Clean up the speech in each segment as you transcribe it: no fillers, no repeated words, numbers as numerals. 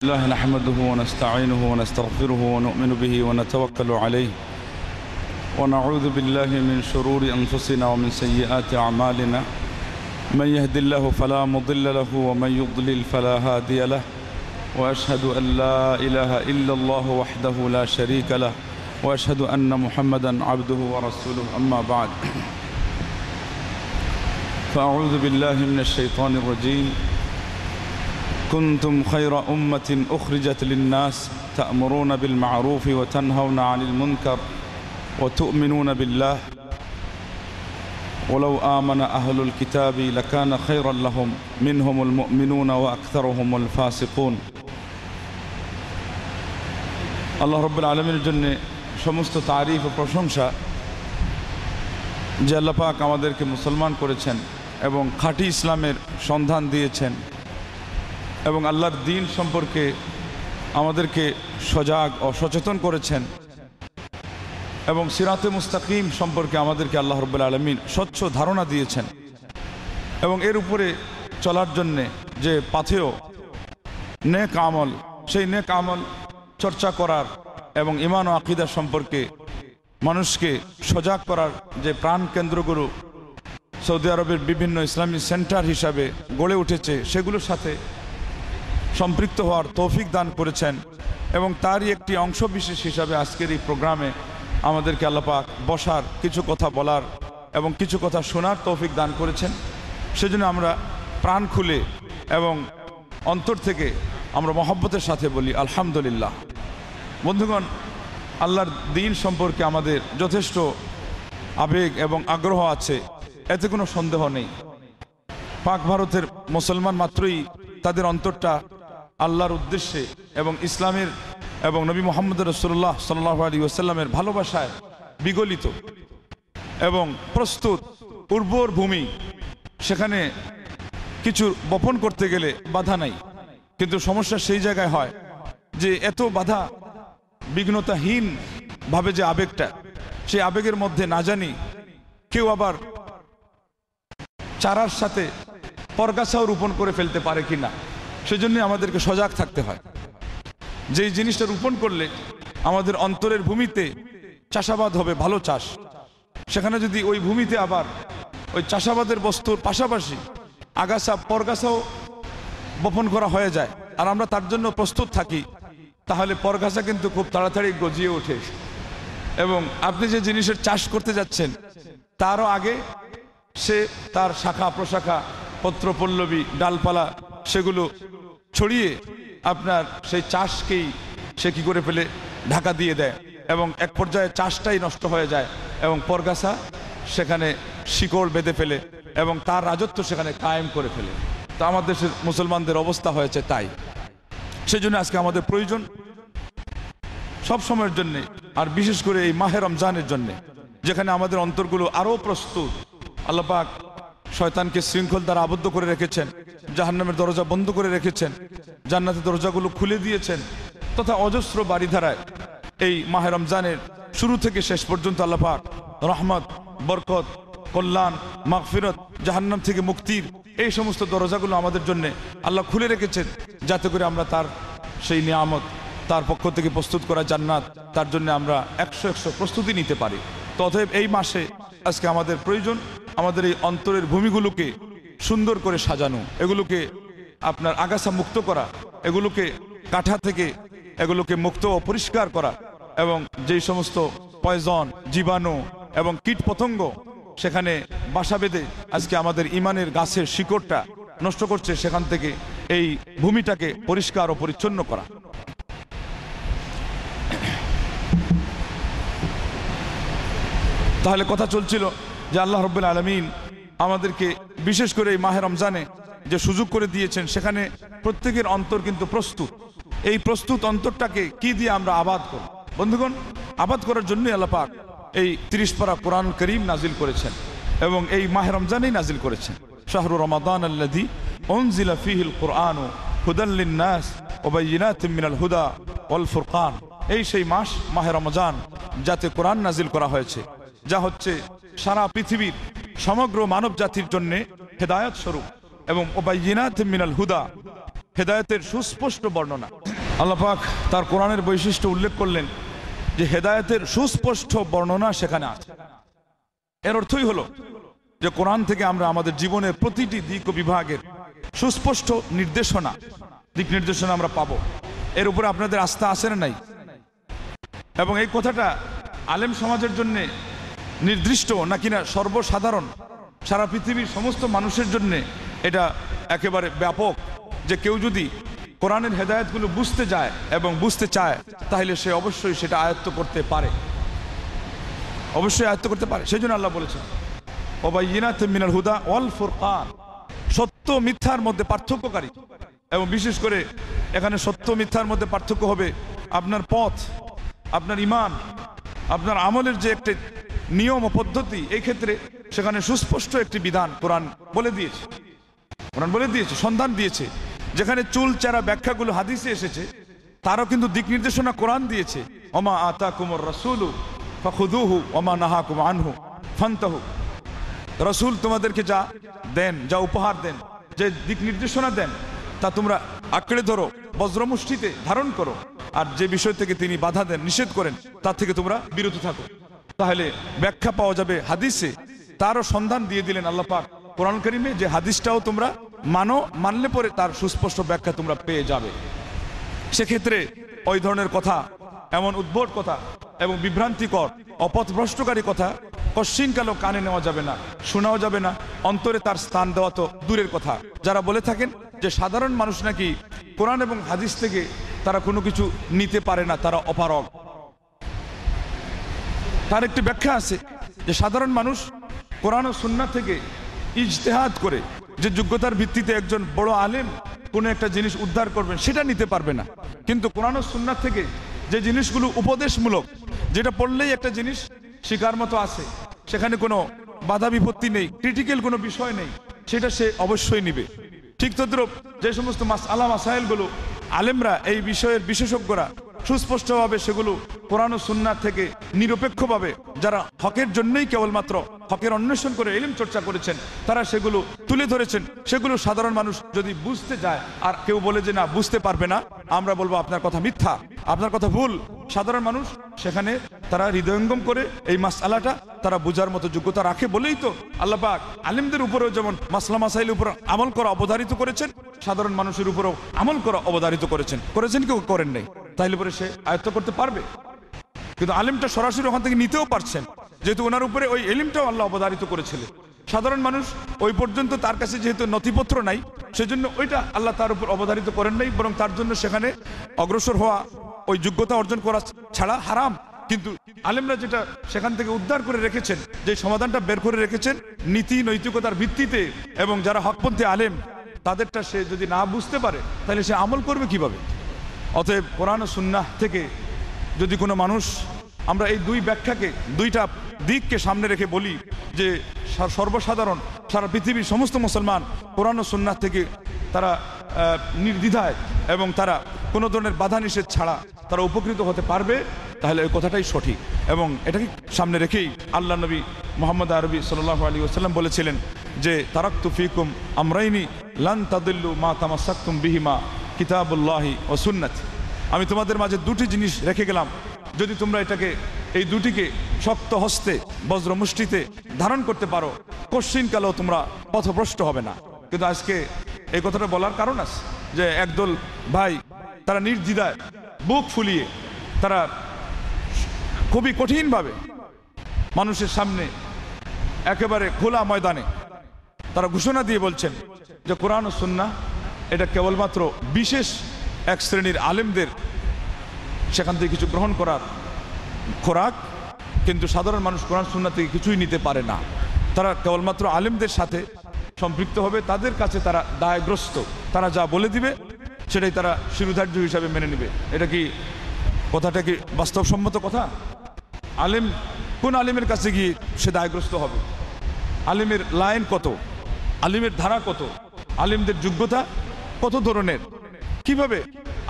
الله نحمده ونستعينه ونستغفره ونؤمن به ونتوكل عليه ونعوذ بالله من شرور أنفسنا ومن سيئات أعمالنا من يهد الله فلا مضل له ومن يضلل فلا هادي له وأشهد أن لا إله إلا الله وحده لا شريك له وأشهد أن محمدا عبده ورسوله أما بعد فأعوذ بالله من الشيطان الرجيم كنتم خير أمة أخرجت للناس تأمرون بالمعروف وتنهون عن المنكر وتؤمنون بالله ولو آمن أهل الكتاب لكان خيرا لهم منهم المؤمنون وأكثرهم الفاسقون الله رب العالمين জন্য সমস্ত তারিফ ও প্রশংসা যে আল্লাহ পাক আমাদেরকে মুসলমান করেছেন এবং খাঁটি ইসলামের সন্ধান দিয়েছেন এবং আল্লাহর দ্বীন সম্পর্কে আমাদেরকে সজাগ ও সচেতন করেছেন এবং সিরাতে মুস্তাকিম সম্পর্কে আমাদেরকে আল্লাহ রাব্বুল আলামিন স্বচ্ছ ধারণা দিয়েছেন এবং এর উপরে চলার জন্যে যে পাথেয় নেক আমল সেই নেক আমল চর্চা করার এবং ঈমান ও আকীদা সম্পর্কে মানুষকে সজাগ করার যে প্রাণ কেন্দ্রগুলো সৌদি আরবের বিভিন্ন ইসলামী সেন্টার হিসাবে গড়ে উঠেছে সেগুলোর সাথে সম্পৃক্ত হওয়ার তৌফিক দান করেছেন এবং তারই একটি অংশ বিশেষ হিসাবে আজকের এই প্রোগ্রামে আমাদেরকে আল্লাহ পাক বসার কিছু কথা বলার এবং কিছু কথা শোনার তৌফিক দান করেছেন সেজন্য আমরা প্রাণ খুলে এবং অন্তর থেকে আমরা মহব্বতের সাথে বলি আলহামদুলিল্লাহ। বন্ধুগণ, আল্লাহর দ্বীন সম্পর্কে আমাদের যথেষ্ট আবেগ এবং আগ্রহ আছে, এতে কোনো সন্দেহ নেই। পাক ভারতের মুসলমান মাত্রই তাদের অন্তরটা আল্লাহর উদ্দেশ্যে এবং ইসলামের এবং নবী মুহাম্মদ রাসূলুল্লাহ সাল্লাল্লাহু আলাইহি ওয়াসাল্লামের ভালোবাসায় বিগলিত এবং প্রস্তুত উর্বর ভূমি। সেখানে কিছু বপন করতে গেলে বাধা নাই, কিন্তু সমস্যা সেই জায়গায় হয় যে এত বাধা বিঘ্নতাহীন ভাবে যে আবেগটা, সেই আবেগের মধ্যে না জানি কেউ আবার চারার সাথে পরগাছাও রোপণ করে ফেলতে পারে কিনা। সেজন্য আমাদেরকে সজাগ থাকতে হয়। যেই জিনিসটা রোপণ করলে আমাদের অন্তরের ভূমিতে চাষাবাদ হবে, ভালো চাষ, সেখানে যদি ওই ভূমিতে আবার ওই চাষাবাদের বস্তুর পাশাপাশি আগাছা পরগাছাও বপন করা হয়ে যায় আর আমরা তার জন্য প্রস্তুত থাকি, তাহলে পরগাছা কিন্তু খুব তাড়াতাড়ি গজিয়ে ওঠে এবং আপনি যে জিনিসের চাষ করতে যাচ্ছেন তারও আগে সে তার শাখা প্রশাখা পত্র পল্লবী ডালপালা সেগুলো ছড়িয়ে আপনার সেই চাষকেই সে কি করে ফেলে ঢাকা দিয়ে দেয় এবং এক পর্যায়ে চাষটাই নষ্ট হয়ে যায় এবং পরগাছা সেখানে শিকড় বেঁধে ফেলে এবং তার রাজত্ব সেখানে কায়েম করে ফেলে। তো আমাদের দেশের মুসলমানদের অবস্থা হয়েছে তাই। সেজন্য আজকে আমাদের প্রয়োজন সব সময়ের জন্য, আর বিশেষ করে এই মাহে রমজানের জন্য, যেখানে আমাদের অন্তরগুলো আরো প্রস্তুত। আল্লাহ পাক শয়তানকে শৃঙ্খল দ্বারা আবদ্ধ করে রেখেছেন, জাহান্নামের দরজা বন্ধ করে রেখেছেন, জান্নাতের দরজাগুলো খুলে দিয়েছেন, তথা অজস্র বাড়িধারায় এই মাহে রমজানের শুরু থেকে শেষ পর্যন্ত আল্লাহ পাক রহমত, বরকত, কল্যাণ, মাগফিরত, জাহান্নাম থেকে মুক্তির এই সমস্ত দরজাগুলো আমাদের জন্য আল্লাহ খুলে রেখেছেন, যাতে করে আমরা তার সেই নিয়ামত, তার পক্ষ থেকে প্রস্তুত করা জান্নাত, তার জন্য আমরা 100 প্রস্তুতি নিতে পারি। অতএব এই মাসে আজকে আমাদের প্রয়োজন আমাদের এই অন্তরের ভূমিগুলোকে সুন্দর করে সাজানো, এগুলোকে আপনার আগাছা মুক্ত করা, এগুলোকে কাঠা থেকে এগুলোকে মুক্ত ও পরিষ্কার করা এবং যেই সমস্ত পয়জন, জীবাণু এবং কীট পতঙ্গ সেখানে বাসা বেঁধে আজকে আমাদের ইমানের গাছের শিকড়টা নষ্ট করছে, সেখান থেকে এই ভূমিটাকে পরিষ্কার ও পরিচ্ছন্ন করা। তাহলে কথা চলছিল যে আল্লাহ রাব্বুল আলামিন আমাদেরকে বিশেষ করে এই মাহে রমজানে যে সুযোগ করে দিয়েছেন, সেখানে প্রত্যেকের অন্তর কিন্তু প্রস্তুত। এই প্রস্তুত অন্তরটাকে কি দিয়ে আমরা আবাদ করব? বন্ধুগণ, আবাদ করার জন্যই আল্লাহ পাক এই 30 পারা কোরআন কারীম নাজিল করেছেন এবং এই মাহে রমজানেই নাজিল করেছেন। শাহরু রমাদান আল্লাযী উনজিলা ফীহিল কুরআনু হুদাল লিন-নাস ওয়া বায়িনাতিন মিনাল হুদা ওয়াল ফুরকান। এই সেই মাস মাহে রমজান যাতে কোরআন নাজিল করা হয়েছে, যা হচ্ছে সারা পৃথিবীর সমগ্র মানব জাতির জন্য হেদায়েত স্বরূপ এবং ওয়া বায়িনাতিন মিনাল হুদা, হেদায়েতের সুস্পষ্ট বর্ণনা। আল্লাহ পাক তার কোরআনের বৈশিষ্ট্য উল্লেখ করলেন যে হেদায়েতের সুস্পষ্ট বর্ণনা সেখানে আছে। এর অর্থই হলো যে কোরআন থেকে আমরা আমাদের জীবনের প্রতিটি দিক ও বিভাগের সুস্পষ্ট নির্দেশনা, দিক নির্দেশনা আমরা পাবো। এর উপরে আপনাদের আস্থা আছে না নাই? এবং এই কথাটা আলেম সমাজের জন্য নির্দিষ্ট নাকি না সর্বসাধারণ সারা পৃথিবীর সমস্ত মানুষের জন্য এটা একেবারে ব্যাপক, যে কেউ যদি কোরআনের হেদায়েতগুলো বুঝতে যায় এবং বুঝতে চায় তাহলে সে অবশ্যই সেটা আয়ত্ত করতে পারে, অবশ্যই আয়ত্ত করতে পারে। সেই জন্য আল্লাহ বলেছেন ওয়াবাইয়িনাতিম মিনাল হুদা ওয়াল ফুরকান, সত্য মিথ্যার মধ্যে পার্থক্যকারী। এবং বিশেষ করে এখানে সত্য মিথ্যার মধ্যে পার্থক্য হবে আপনার পথ, আপনার ঈমান, আপনার আমলের যে একটি নিয়ম ও পদ্ধতি, এই ক্ষেত্রে সেখানে সুস্পষ্ট একটি বিধান কোরআন বলে দিয়েছে। কোরআন বলে দিয়েছে, সন্ধান দিয়েছে। যেখানে চুল চেরা ব্যাখ্যাগুলো হাদিসে এসেছে তারও কিন্তু দিক নির্দেশনা কোরআন দিয়েছে। ওমা আতাকুমুর রাসূলু ফাখুযুহু ওমা নাহাকুম আনহু ফান্তাহু। রাসূল তোমাদেরকে যা দেন, যা উপহার দেন, যে দিক নির্দেশনা দেন তা তোমরা আঁকড়ে ধরো, বজ্রমুষ্টিতে ধারণ করো, আর যে বিষয় থেকে তিনি বাধা দেন, নিষেধ করেন, তার থেকে তোমরা বিরত থাকো। তাহলে ব্যাখ্যা পাওয়া যাবে হাদিসে। তারও সন্ধান দিয়ে দিলেন আল্লাহ পাক কোরআন কারীমে, যে হাদিসটাও তোমরা মানো, মানলে পরে তার সুস্পষ্ট ব্যাখ্যা তোমরা পেয়ে যাবে। সেক্ষেত্রে ওই ধরনের কথা, এমন উদ্ভট কথা এবং বিভ্রান্তিকর অপথভ্রষ্টকারী কথা কশ্চিনকালেও কানে নেওয়া যাবে না, শোনাও যাবে না, অন্তরে তার স্থান দেওয়া তো দূরের কথা। যারা বলে থাকেন যে সাধারণ মানুষ নাকি কোরআন এবং হাদিস থেকে তারা কোনো কিছু নিতে পারে না, তারা অপারগ, তার একটি ব্যাখ্যা আছে যে সাধারণ মানুষ কোরআন ও সুন্নাহ থেকে ইজতেহাদ করে যে যোগ্যতার ভিত্তিতে একজন বড় আলেম কোনো একটা জিনিস উদ্ধার করবেন সেটা নিতে পারবে না। কিন্তু কোরআন ও সুন্নাহ থেকে যে জিনিসগুলো উপদেশমূলক, যেটা পড়লেই একটা জিনিস শিকার মতো আছে, সেখানে কোনো বাধা বিপত্তি নেই, ক্রিটিক্যাল কোনো বিষয় নেই, সেটা সে অবশ্যই নিবে। ঠিক তদ্রুপ যে সমস্ত মাসআলা মাসাইলগুলো আলেমরা, এই বিষয়ের বিশেষজ্ঞরা সুস্পষ্টভাবে সেগুলো কোরআন ও সুন্নাহ থেকে নিরপেক্ষভাবে যারা হকের জন্যই কেবলমাত্র হকের অন্বেষণ করে ইলম চর্চা করেছেন, তারা সেগুলো তুলে ধরেছেন। সেগুলো সাধারণ মানুষ যদি বুঝতে যায় আর কেউ বলে যে না বুঝতে পারবে না, আমরা বলবো আপনার কথা মিথ্যা, আপনার কথা ভুল। সাধারণ মানুষ সেখানে তারা হৃদয়ঙ্গম করে এই মাসআলাটা তারা বোঝার মতো যোগ্যতা রাখে বলেই তো আল্লাহ পাক আলেমদের উপরেও যেমন মাসলা মাসাইলের উপর আমল করা অবধারিত করেছেন, সাধারণ মানুষের উপরেও আমল করা অবধারিত করেছেন। কেউ করেন নাই, তাইলে পরে সে আয়ত্ত করতে পারবে। কিন্তু আলেমটা সরাসরি ওখান থেকে নিতেও পারছেন, যেহেতু ওনার উপরে ওই এলিমটাও আল্লাহ অবধারিত করেছিলেন। সাধারণ মানুষ ওই পর্যন্ত তার কাছে যেহেতু নথিপত্র নাই, সেজন্য ওইটা আল্লাহ তার উপর অবধারিত করেন নাই, বরং তার জন্য সেখানে অগ্রসর হওয়া, ওই যোগ্যতা অর্জন করা ছাড়া হারাম। কিন্তু আলেমরা যেটা সেখান থেকে উদ্ধার করে রেখেছেন, যে সমাধানটা বের করে রেখেছেন নীতি নৈতিকতার ভিত্তিতে, এবং যারা হকপন্থী আলেম তাদেরটা সে যদি না বুঝতে পারে তাহলে সে আমল করবে কিভাবে? অতএব কোরআন ও সুন্নাহ থেকে যদি কোনো মানুষ, আমরা এই দুই ব্যাখ্যাকে, দুইটা দিককে সামনে রেখে বলি যে সর্বসাধারণ সারা পৃথিবীর সমস্ত মুসলমান কোরআন ও সুন্নাহ থেকে তারা নির্দ্বিধায় এবং তারা কোনো ধরনের বাধা নিষেধ ছাড়া তারা উপকৃত হতে পারবে, তাহলে ওই কথাটাই সঠিক। এবং এটাকে সামনে রেখেই আল্লাহ নবী মুহাম্মদ আরবি সাল্লাল্লাহু আলাইহি ওয়াসাল্লাম বলেছিলেন যে তারাকতু ফিকুম আমরাইনি লান তাদিল্লু মা তামাসসাকতুম বিহিমা কিতাবুল্লাহি ওয়া সুন্নাতি। আমি তোমাদের মাঝে দুটি জিনিস রেখে গেলাম, যদি তোমরা এই দুটিকে শক্ত হস্তে বজ্র মুষ্টিতে ধারণ করতে পারো, কশ্চিনকালেও তোমরা পথভ্রষ্ট হবে না। কিন্তু আজকে এই কথাটা বলার কারণ আছে যে একদল ভাই তারা নির্দ্বিধায় বুক ফুলিয়ে তারা খুবই কঠিনভাবে মানুষের সামনে একেবারে খোলা ময়দানে তারা ঘোষণা দিয়ে বলছেন যে কোরআন ও সুন্নাহ এটা কেবলমাত্র বিশেষ এক শ্রেণীর আলেমদের সেখান থেকে কিছু গ্রহণ করার খোরাক, কিন্তু সাধারণ মানুষ কোরআন সুন্নাহ থেকে কিছুই নিতে পারে না। তারা কেবলমাত্র আলেমদের সাথে সম্পৃক্ত হবে, তাদের কাছে তারা দায়গ্রস্ত, তারা যা বলে দিবে সেটাই তারা শিরোধার্য হিসাবে মেনে নেবে। এটা কি কথাটা কি বাস্তবসম্মত কথা? আলেম, কোন আলেমের কাছে গিয়ে সে দায়গ্রস্ত হবে? আলেমের লাইন কত, আলেমের ধারা কত, আলেমদের যোগ্যতা কত ধরনের, কিভাবে?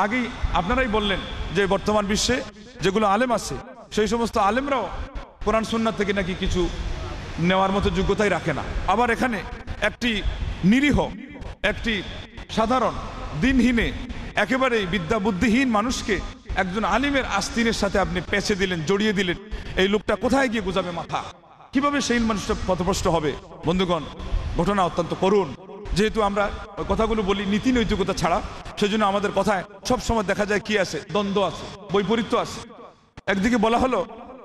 আগেই আপনারাই বললেন যে বর্তমান বিশ্বে যেগুলো আলেম আছে সেই সমস্ত আলেমরাও কোরআন সুন্নাহ থেকে নাকি কিছু নেওয়ার মতো যোগ্যতাই রাখে না। আবার এখানে একটি নিরীহ, একটি সাধারণ দিনহীনে একেবারেই বিদ্যা বুদ্ধিহীন মানুষকে একজন আলিমের আস্তিনের সাথে আপনি পেঁচে দিলেন, জড়িয়ে দিলেন, এই লোকটা কোথায় গিয়ে গুজাবে মাথা? কিভাবে সেই মানুষটা পথভ্রষ্ট হবে? বন্ধুগণ, ঘটনা অত্যন্ত করুণ। যেহেতু আমরা কথাগুলো বলি নীতি নৈতিকতা ছাড়া, সেজন্য আমাদের কথায় সবসময় দেখা যায় কি আছে, দ্বন্দ্ব আছে, বৈপরীত্য আছে। একদিকে বলা হলো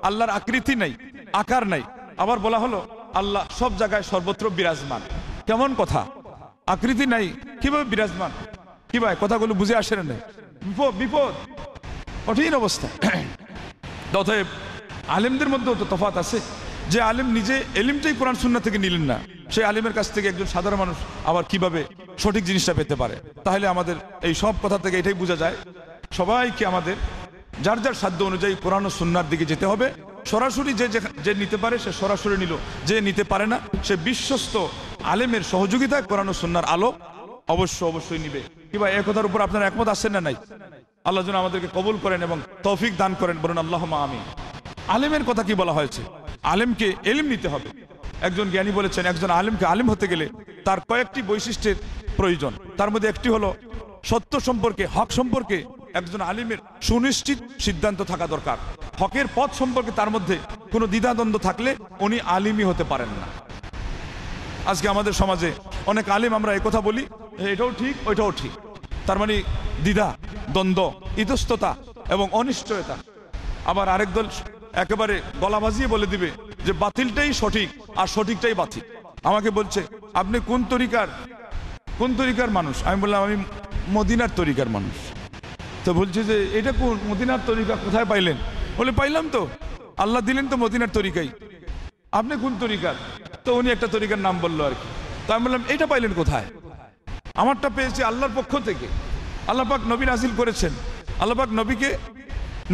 আল্লাহর আকৃতি নাই, আকার নাই, আবার বলা হলো আল্লাহ সব জায়গায় সর্বত্র বিরাজমান। কেমন কথা? আকৃতি নাই, কিভাবে বিরাজমান? কি ভাই, কথাগুলো বুঝে আসে না? বিপদ, কঠিন অবস্থা। অতএব আলেমদের মধ্যেও তো তফাৎ আছে। যে আলেম নিজে এলিমটাই কোরআন সুন্নাহ থেকে নিলেন না, সেই আলেমের কাছ থেকে একজন সাধারণ মানুষ আবার কিভাবে সঠিক জিনিসটা পেতে পারে? তাহলে আমাদের এই সব কথা থেকে এটাই বোঝা যায়, সবাইকে আমাদের যার যার সাধ্য অনুযায়ী কোরআন ও সুন্নাহর দিকে যেতে হবে। সরাসরি যে নিতে পারে সে সরাসরি নিল, যে নিতে পারে না সে বিশ্বস্ত আলেমের সহযোগিতায় কোরআন ও সুন্নাহর আলো অবশ্যই নিবে। কি ভাই, এই কথার উপর আপনারা একমত আছেন না নাই? আল্লাহ যেন আমাদেরকে কবুল করেন এবং তৌফিক দান করেন, বলুন আল্লাহুম্মা আমিন। আলেমের কথা কি বলা হয়েছে? আলেমকে এলিম নিতে হবে। একজন জ্ঞানী বলেছেন, একজন আলেমকে আলেম হতে গেলে তার কয়েকটি বৈশিষ্ট্যের প্রয়োজন। তার মধ্যে একটি হলো সত্য সম্পর্কে, হক সম্পর্কে একজন আলিমের সুনিশ্চিত সিদ্ধান্ত থাকা দরকার। হকের পথ সম্পর্কে তার মধ্যে কোনো দ্বিধাদ্বন্দ্ব থাকলে উনি আলিমই হতে পারেন না। আজকে আমাদের সমাজে অনেক আলিম আমরা একথা বলি, এটাও ঠিক ওইটাও ঠিক, তার মানে দ্বিধা, দ্বন্দ্ব, ইতস্ততা এবং অনিশ্চয়তা। আবার আরেক দল একেবারে গলা বাজিয়ে বলে দিবে যে বাতিলটাই সঠিক আর সঠিকটাই বাতিল। আমাকে বলছে আপনি কোন তরিকার মানুষ? আমি বললাম আমি মদিনার তরিকার মানুষ। তো বলছে যে এটা কোন মদিনার তরিকা, কোথায় পাইলেন? বলে পাইলাম তো, আল্লাহ দিলেন তো মদিনার তরিকাই। আপনি কোন তরিকার? তো উনি একটা তরিকার নাম বললো আর কি। তো আমি বললাম এটা পাইলেন কোথায়? আমারটা পেয়েছি আল্লাহর পক্ষ থেকে। আল্লাহ পাক নবী নাজিল করেছেন, আল্লাহ পাক নবীকে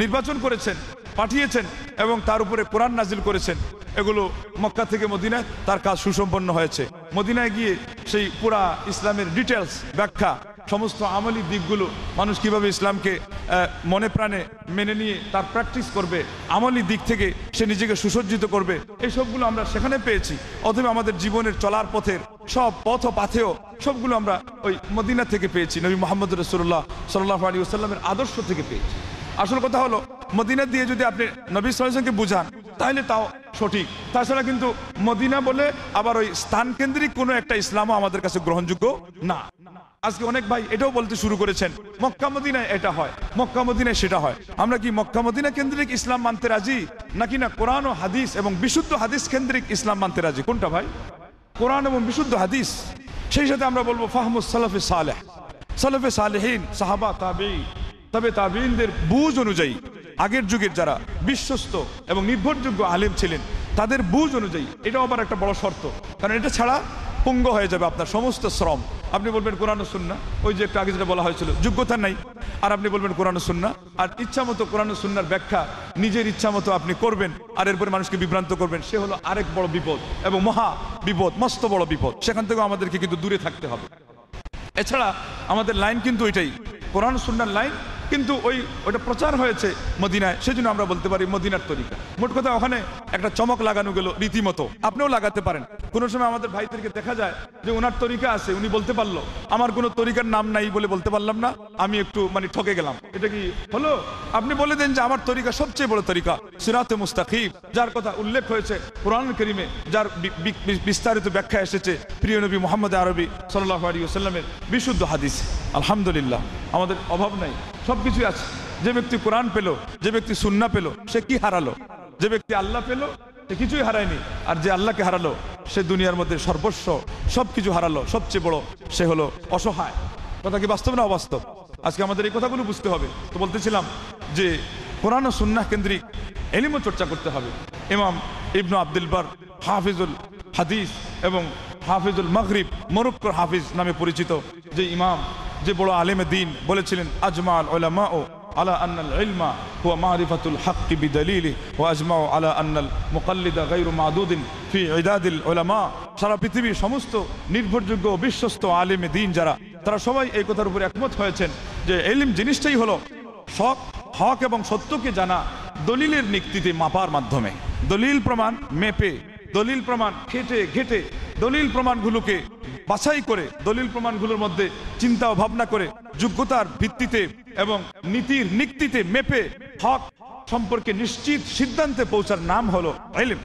নির্বাচন করেছেন, পাঠিয়েছেন এবং তার উপরে কোরআন নাজিল করেছেন। এগুলো মক্কা থেকে মদিনায় তার কাজ সুসম্পন্ন হয়েছে। মদিনায় গিয়ে সেই পুরা ইসলামের ডিটেলস ব্যাখ্যা, সমস্ত আমলি দিকগুলো, মানুষ কিভাবে ইসলামকে মনে প্রাণে মেনে নিয়ে তার প্র্যাকটিস করবে, আমলি দিক থেকে সে নিজেকে সুসজ্জিত করবে, এই সবগুলো আমরা সেখানে পেয়েছি। অথবা আমাদের জীবনের চলার পথের সব পথ পাথেয় সবগুলো আমরা ওই মদিনা থেকে পেয়েছি, নবী মুহাম্মদ রাসূলুল্লাহ সাল্লাল্লাহু আলাইহি ওয়াসাল্লামের আদর্শ থেকে পেয়েছি। আসল কথা হলো মদিনা দিয়ে যদি আপনি নবী সাল্লাল্লাহু আলাইহি ওয়াসাল্লামকে বুঝান তাহলে তাও সঠিক। তাছাড়া কিন্তু মদিনা বলে আবার ওই স্থান কেন্দ্রিক কোনো একটা ইসলামও আমাদের কাছে গ্রহণযোগ্য না। আজকে অনেক ভাই এটাও বলতে শুরু করেছেন মক্কা মদিনায় এটা হয়, মক্কা মদিনায় সেটা হয়। আমরা কি মক্কা মদিনা কেন্দ্রিক ইসলাম মানতে রাজি, নাকি না কোরআন ও হাদিস এবং বিশুদ্ধ হাদিস কেন্দ্রিক ইসলাম মানতে রাজি? কোনটা ভাই? কোরআন এবং বিশুদ্ধ হাদিস। সেই সাথে আমরা বলবো ফাহমুস সালাফে সালেহ, সালাফে সালেহিন, সাহাবা, তাবেঈ, তবে তাবেঈনদের বুঝ অনুযায়ী, আগের যুগের যারা বিশ্বস্ত এবং নির্ভরযোগ্য আলেম ছিলেন তাদের বুঝ অনুযায়ী। এটাও আবার একটা বড় শর্ত, কারণ এটা ছাড়া পঙ্গু হয়ে যাবে আপনার সমস্ত শ্রম। আপনি বলবেন কোরআন ও সুন্নাহ, ওই যে একটু আগে যেটা বলা হয়েছিল যোগ্যতা নাই, আর আপনি বলবেন কোরআন ও সুন্নাহ, আর ইচ্ছা মতো কোরআন ও সুন্নাহর ব্যাখ্যা নিজের ইচ্ছা মতো আপনি করবেন, আর এরপরে মানুষকে বিভ্রান্ত করবেন, সে হলো আরেক বড় বিপদ এবং মহা বিপদ, মস্ত বড় বিপদ। সেখান থেকেও আমাদেরকে কিন্তু দূরে থাকতে হবে। এছাড়া আমাদের লাইন কিন্তু ওইটাই, কোরআন সুন্নাহর লাইন, কিন্তু ওইটা প্রচার হয়েছে মদিনায়, সেজন্য আমরা বলতে পারি মদিনার তরিকা। মোট কথা ওখানে একটা চমক লাগানো গেল রীতিমতো, আপনিও লাগাতে পারেন। কোনো সময় আমাদের ভাইদেরকে দেখা যায় যে ওনার তরিকা আছে, উনি বলতে পারলো আমার কোনো তরিকার নাম নাই বলে বলতে পারলাম না, আমি একটু ঠকে গেলাম। এটা কি হলো? আপনি বলে দেন যে আমার তরিকা সবচেয়ে বড় তরিকা সিরাতে মুস্তাকিম, যার কথা উল্লেখ হয়েছে কোরআন কারীমে, যার বিস্তারিত ব্যাখ্যা এসেছে প্রিয় নবী মুহাম্মদ আরবি সাল্লাল্লাহু আলাইহি ওয়াসাল্লামের বিশুদ্ধ হাদিস। আলহামদুলিল্লাহ, আমাদের অভাব নাই, সবকিছু আছে। যে ব্যক্তি কোরআন পেল, যে ব্যক্তি সুন্নাহ পেল, সে কি হারালো? যে ব্যক্তি আল্লাহ পেল সে কিছুই হারায়নি, আর যে আল্লাহকে হারালো সে দুনিয়ার মধ্যে সর্বস্ব সবকিছু হারালো। সবচেয়ে বড় সে হলো অসহায়। কথা কি বাস্তব না অবাস্তব? আজকে আমাদের এই কথাগুলো বুঝতে হবে। তো বলতেছিলাম যে কোরআন ও সুন্নাহ কেন্দ্রিক ইলম চর্চা করতে হবে। ইমাম ইবনে আব্দুল বার হাফিজুল হাদিস এবং হাফিজুল মাগরিব, মরক্কোর হাফিজ নামে পরিচিত যে ইমাম, যে বড় আলেমে দ্বীন, বলেছিলেন আজমাল উলামাউ আলা আন্নাল ইলমা হুয়া মারিফাতুল হাক্কি বিদালিলি ওয়া আজমাউ আলা আন্নাল মুকাল্লিদা গায়রু মাদুদিন ফি ইদাদিল উলামা। সারা পৃথিবীর সমস্ত নির্ভরযোগ্য বিশ্বস্ত আলেমে দ্বীন যারা, তারা সবাই এই কথার উপর একমত হয়েছেন যে ইলম জিনিসটাই হলো হক এবং সত্যকে জানা দলিলের নিক্তিতে মাপার মাধ্যমে, দলিল প্রমাণ মেপে, দলিল প্রমাণ ঘেটে ঘেটে, দলিল প্রমাণগুলোকে বাছাই করে, দলিল প্রমাণগুলোর মধ্যে চিন্তা ও ভাবনা করে যোগ্যতার ভিত্তিতে এবং নীতির নিক্তিতে মেপে হক সম্পর্কে নিশ্চিত সিদ্ধান্তে পৌঁছার নাম হলো ইলম।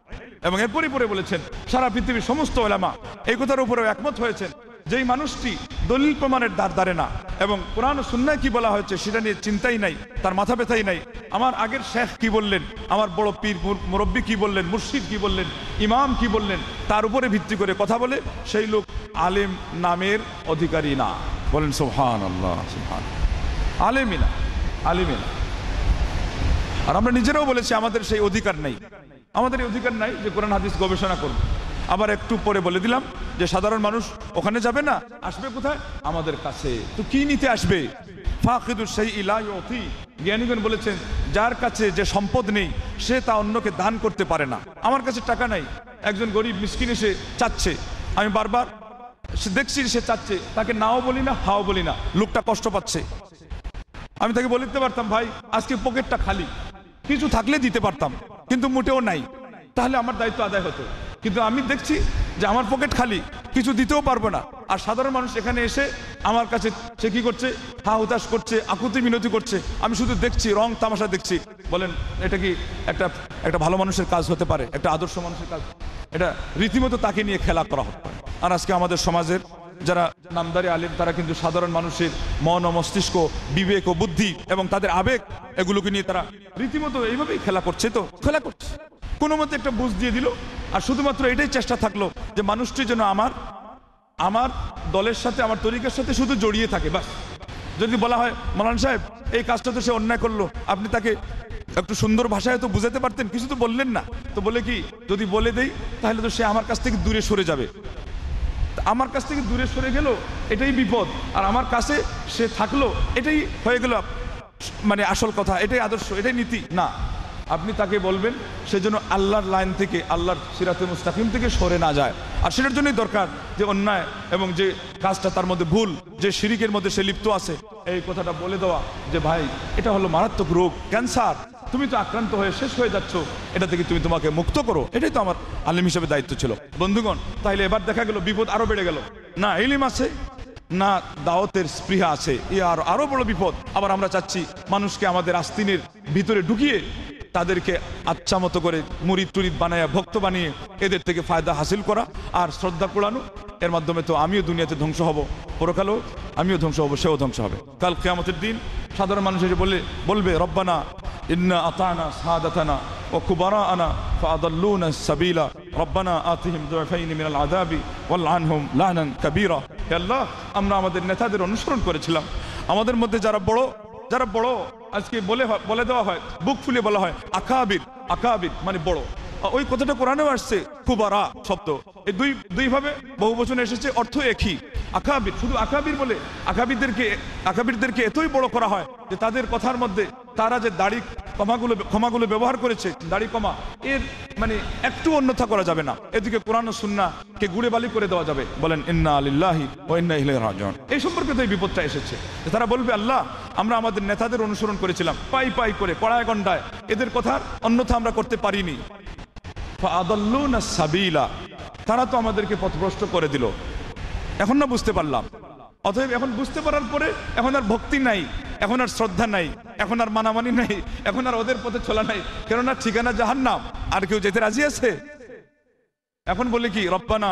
এবং এরপরই পরে বলেছেন সারা পৃথিবীর সমস্ত উলামা এই কথার উপরেও একমত হয়েছেন, যেই মানুষটি দলিল প্রমাণের দ্বার ধারে না এবং কোরআন ও সুন্নায় কি বলা হয়েছে সেটা নিয়ে চিন্তাই নাই, তার মাথা ব্যথাই নাই, আমার আগের শেখ কি বললেন, আমার বড় পীর মুরব্বী কি বললেন, মুর্শিদ কি বললেন, ইমাম কি বললেন, তার উপরে ভিত্তি করে কথা বলে, সেই লোক আলেম নামের অধিকারী না। বলেন সুবহানাল্লাহ, সুবহান। আলেমই না, আলেমই না। আর আমরা নিজেরাও বলেছি আমাদের সেই অধিকার নেই, আমাদের এই অধিকার নাই যে কোরআন হাদিস গবেষণা করব। আবার একটু পরে বলে দিলাম যে সাধারণ মানুষ ওখানে যাবে না, আসবে কোথায়? আমাদের কাছে। তো কি নিতে আসবে? ফাকিদুশ শাইই লা ইউতি। জ্ঞানীগণ বলেছেন যার কাছে যে সম্পদ নেই সে তা অন্যকে দান করতে পারে না। আমার কাছে টাকা নাই, একজন গরিব মিসকিন এসে চাচ্ছে, আমি বারবার দেখছি সে চাচ্ছে, তাকে নাও বলি না হাও বলি না, লোকটা কষ্ট পাচ্ছে। আমি তাকে বলে দিতে পারতাম ভাই আজকে পকেটটা খালি, কিছু থাকলে দিতে পারতাম, কিন্তু মোটেও নাই, তাহলে আমার দায়িত্ব আদায় হতো। কিন্তু আমি দেখছি যে আমার পকেট খালি, কিছু দিতেও পারবো না। আর সাধারণ মানুষ এখানে এসে আমার কাছে সে কি করছে? হা হুতাশ করছে, আকুতি মিনতি করছে, আমি শুধু দেখছি, রং তামাশা দেখছি। বলেন এটা কি একটা ভালো মানুষের কাজ হতে পারে? একটা আদর্শ মানুষের কাজ? এটা রীতিমতো তাকে নিয়ে খেলা করা হতে পারে। আর আজকে আমাদের সমাজের যারা নামদারি আলেম তারা কিন্তু সাধারণ মানুষের মন ও মস্তিষ্ক, বিবেক ও বুদ্ধি এবং তাদের আবেগ এগুলোকে নিয়ে তারা রীতিমতো এইভাবেই খেলা করছে। তো খেলা করছে, কোনো মতে একটা বুঝ দিয়ে দিল, আর শুধুমাত্র এটাই চেষ্টা থাকলো যে মানুষটি যেন আমার দলের সাথে, আমার তরিকার সাথে শুধু জড়িয়ে থাকে। বাস, যদি বলা হয় মাওলানা সাহেব এই কাজটা তো সে অন্যায় করলো, আপনি তাকে একটু সুন্দর ভাষায় তো বুঝাতে পারতেন, কিছু তো বললেন না। তো বলে কি, যদি বলে দেই তাহলে তো সে আমার কাছ থেকে দূরে সরে যাবে, আমার কাছ থেকে দূরে সরে গেল এটাই বিপদ, আর আমার কাছে সে থাকলো এটাই হয়ে গেল মানে আসল কথা, এটাই আদর্শ, এটাই নীতি না। আপনি তাকে বলবেন সে যেন আল্লাহর লাইন থেকে, আল্লাহর সিরাতে মুস্তাকিম থেকে সরে না যায়। আর সেটার জন্যই দরকার যে অন্যায় এবং যে কাজটা তার মধ্যে ভুল, যে শিরিকের মধ্যে সে লিপ্ত আছে, এই কথাটা বলে দেওয়া যে ভাই এটা হলো মারাত্মক রোগ, ক্যান্সার, তুমি তো আক্রান্ত হয়ে শেষ হয়ে যাচ্ছ, এটা থেকে তুমি তোমাকে মুক্ত করো। এটাই তো আমার আলেম হিসেবে দায়িত্ব ছিল। বন্ধুগণ, তাইলে এবার দেখা গেল বিপদ আরো বেড়ে গেল, না ইলম আছে না দাওয়াতের স্পৃহা আছে, এ আরো বড় বিপদ। আবার আমরা চাচ্ছি মানুষকে আমাদের আস্তিনের ভিতরে ঢুকিয়ে তাদেরকে আচ্ছা মতো করে মুরিদ টুরিদ বানায়া, ভক্ত বানিয়ে এদের থেকে ফায়দা হাসিল করা আর শ্রদ্ধা কুড়ানো। এর মাধ্যমে তো আমিও দুনিয়াতে ধ্বংস হব, পরকালেও আমিও ধ্বংস হব, সেও ধ্বংস হবে। কাল কিয়ামতের দিন সাধারণ মানুষ এসে বলবে রব্বানা ইন্না আতানা সাদাতানা ওয়া কুবারাআনা ফাআদাল্লুনা সাবিলা রব্বানা আতিহিম দুআফাইনি মিনাল আযাবি ওয়ালআনহুম লানান কাবীরা। হে আল্লাহ, আমরা আমাদের নেতাদের অনুসরণ করেছিলাম, আমাদের মধ্যে যারা বড় আজকে বলে দেওয়া হয়, বুক ফুলে বলা হয় আকাবির, আকাবির মানে বড়। ওই কথাটা কোরআনেও আসছে, কুবারা শব্দ, এই দুই ভাবে বহু বচনে এসেছে, অর্থ একই। আকাবির, শুধু আকাবির বলে আকাবিরদেরকে এতই বড় করা হয় যে তাদের কথার মধ্যে তারা যে দাড়ি ক্ষমাগুলো ব্যবহার করেছে, দাড়ি কমা, এর মানে একটু অন্যথা করা যাবে না। এদিকে কোরআন ও সুন্নাহকে গুড়ে বালি করে দেওয়া যাবে। বলেন ইন্না লিল্লাহি ওয়া ইন্না ইলাইহি রাজিউন। এই সম্পর্কে তো এই বিপদটা এসেছে, তারা বলবে আল্লাহ আমরা আমাদের নেতাদের অনুসরণ করেছিলাম, পাই করে কড়ায় গন্ডায়, এদের কথার অন্যথা আমরা করতে পারিনি। ফাআদাল্লুনা সাবিলা, তারা তো আমাদেরকে পথভ্রষ্ট করে দিল। এখন না বুঝতে পারলাম, অতএব এখন বুঝতে পারার পরে এখন আর ভক্তি নাই, এখন আর শ্রদ্ধা নাই, এখন আর মানামানি নাই, এখন আর ওদের পথে চলা নাই, কেননা ঠিকানা জাহান্নাম। আর কেউ যেতে রাজি আছে? এখন বলে কি রব্বানা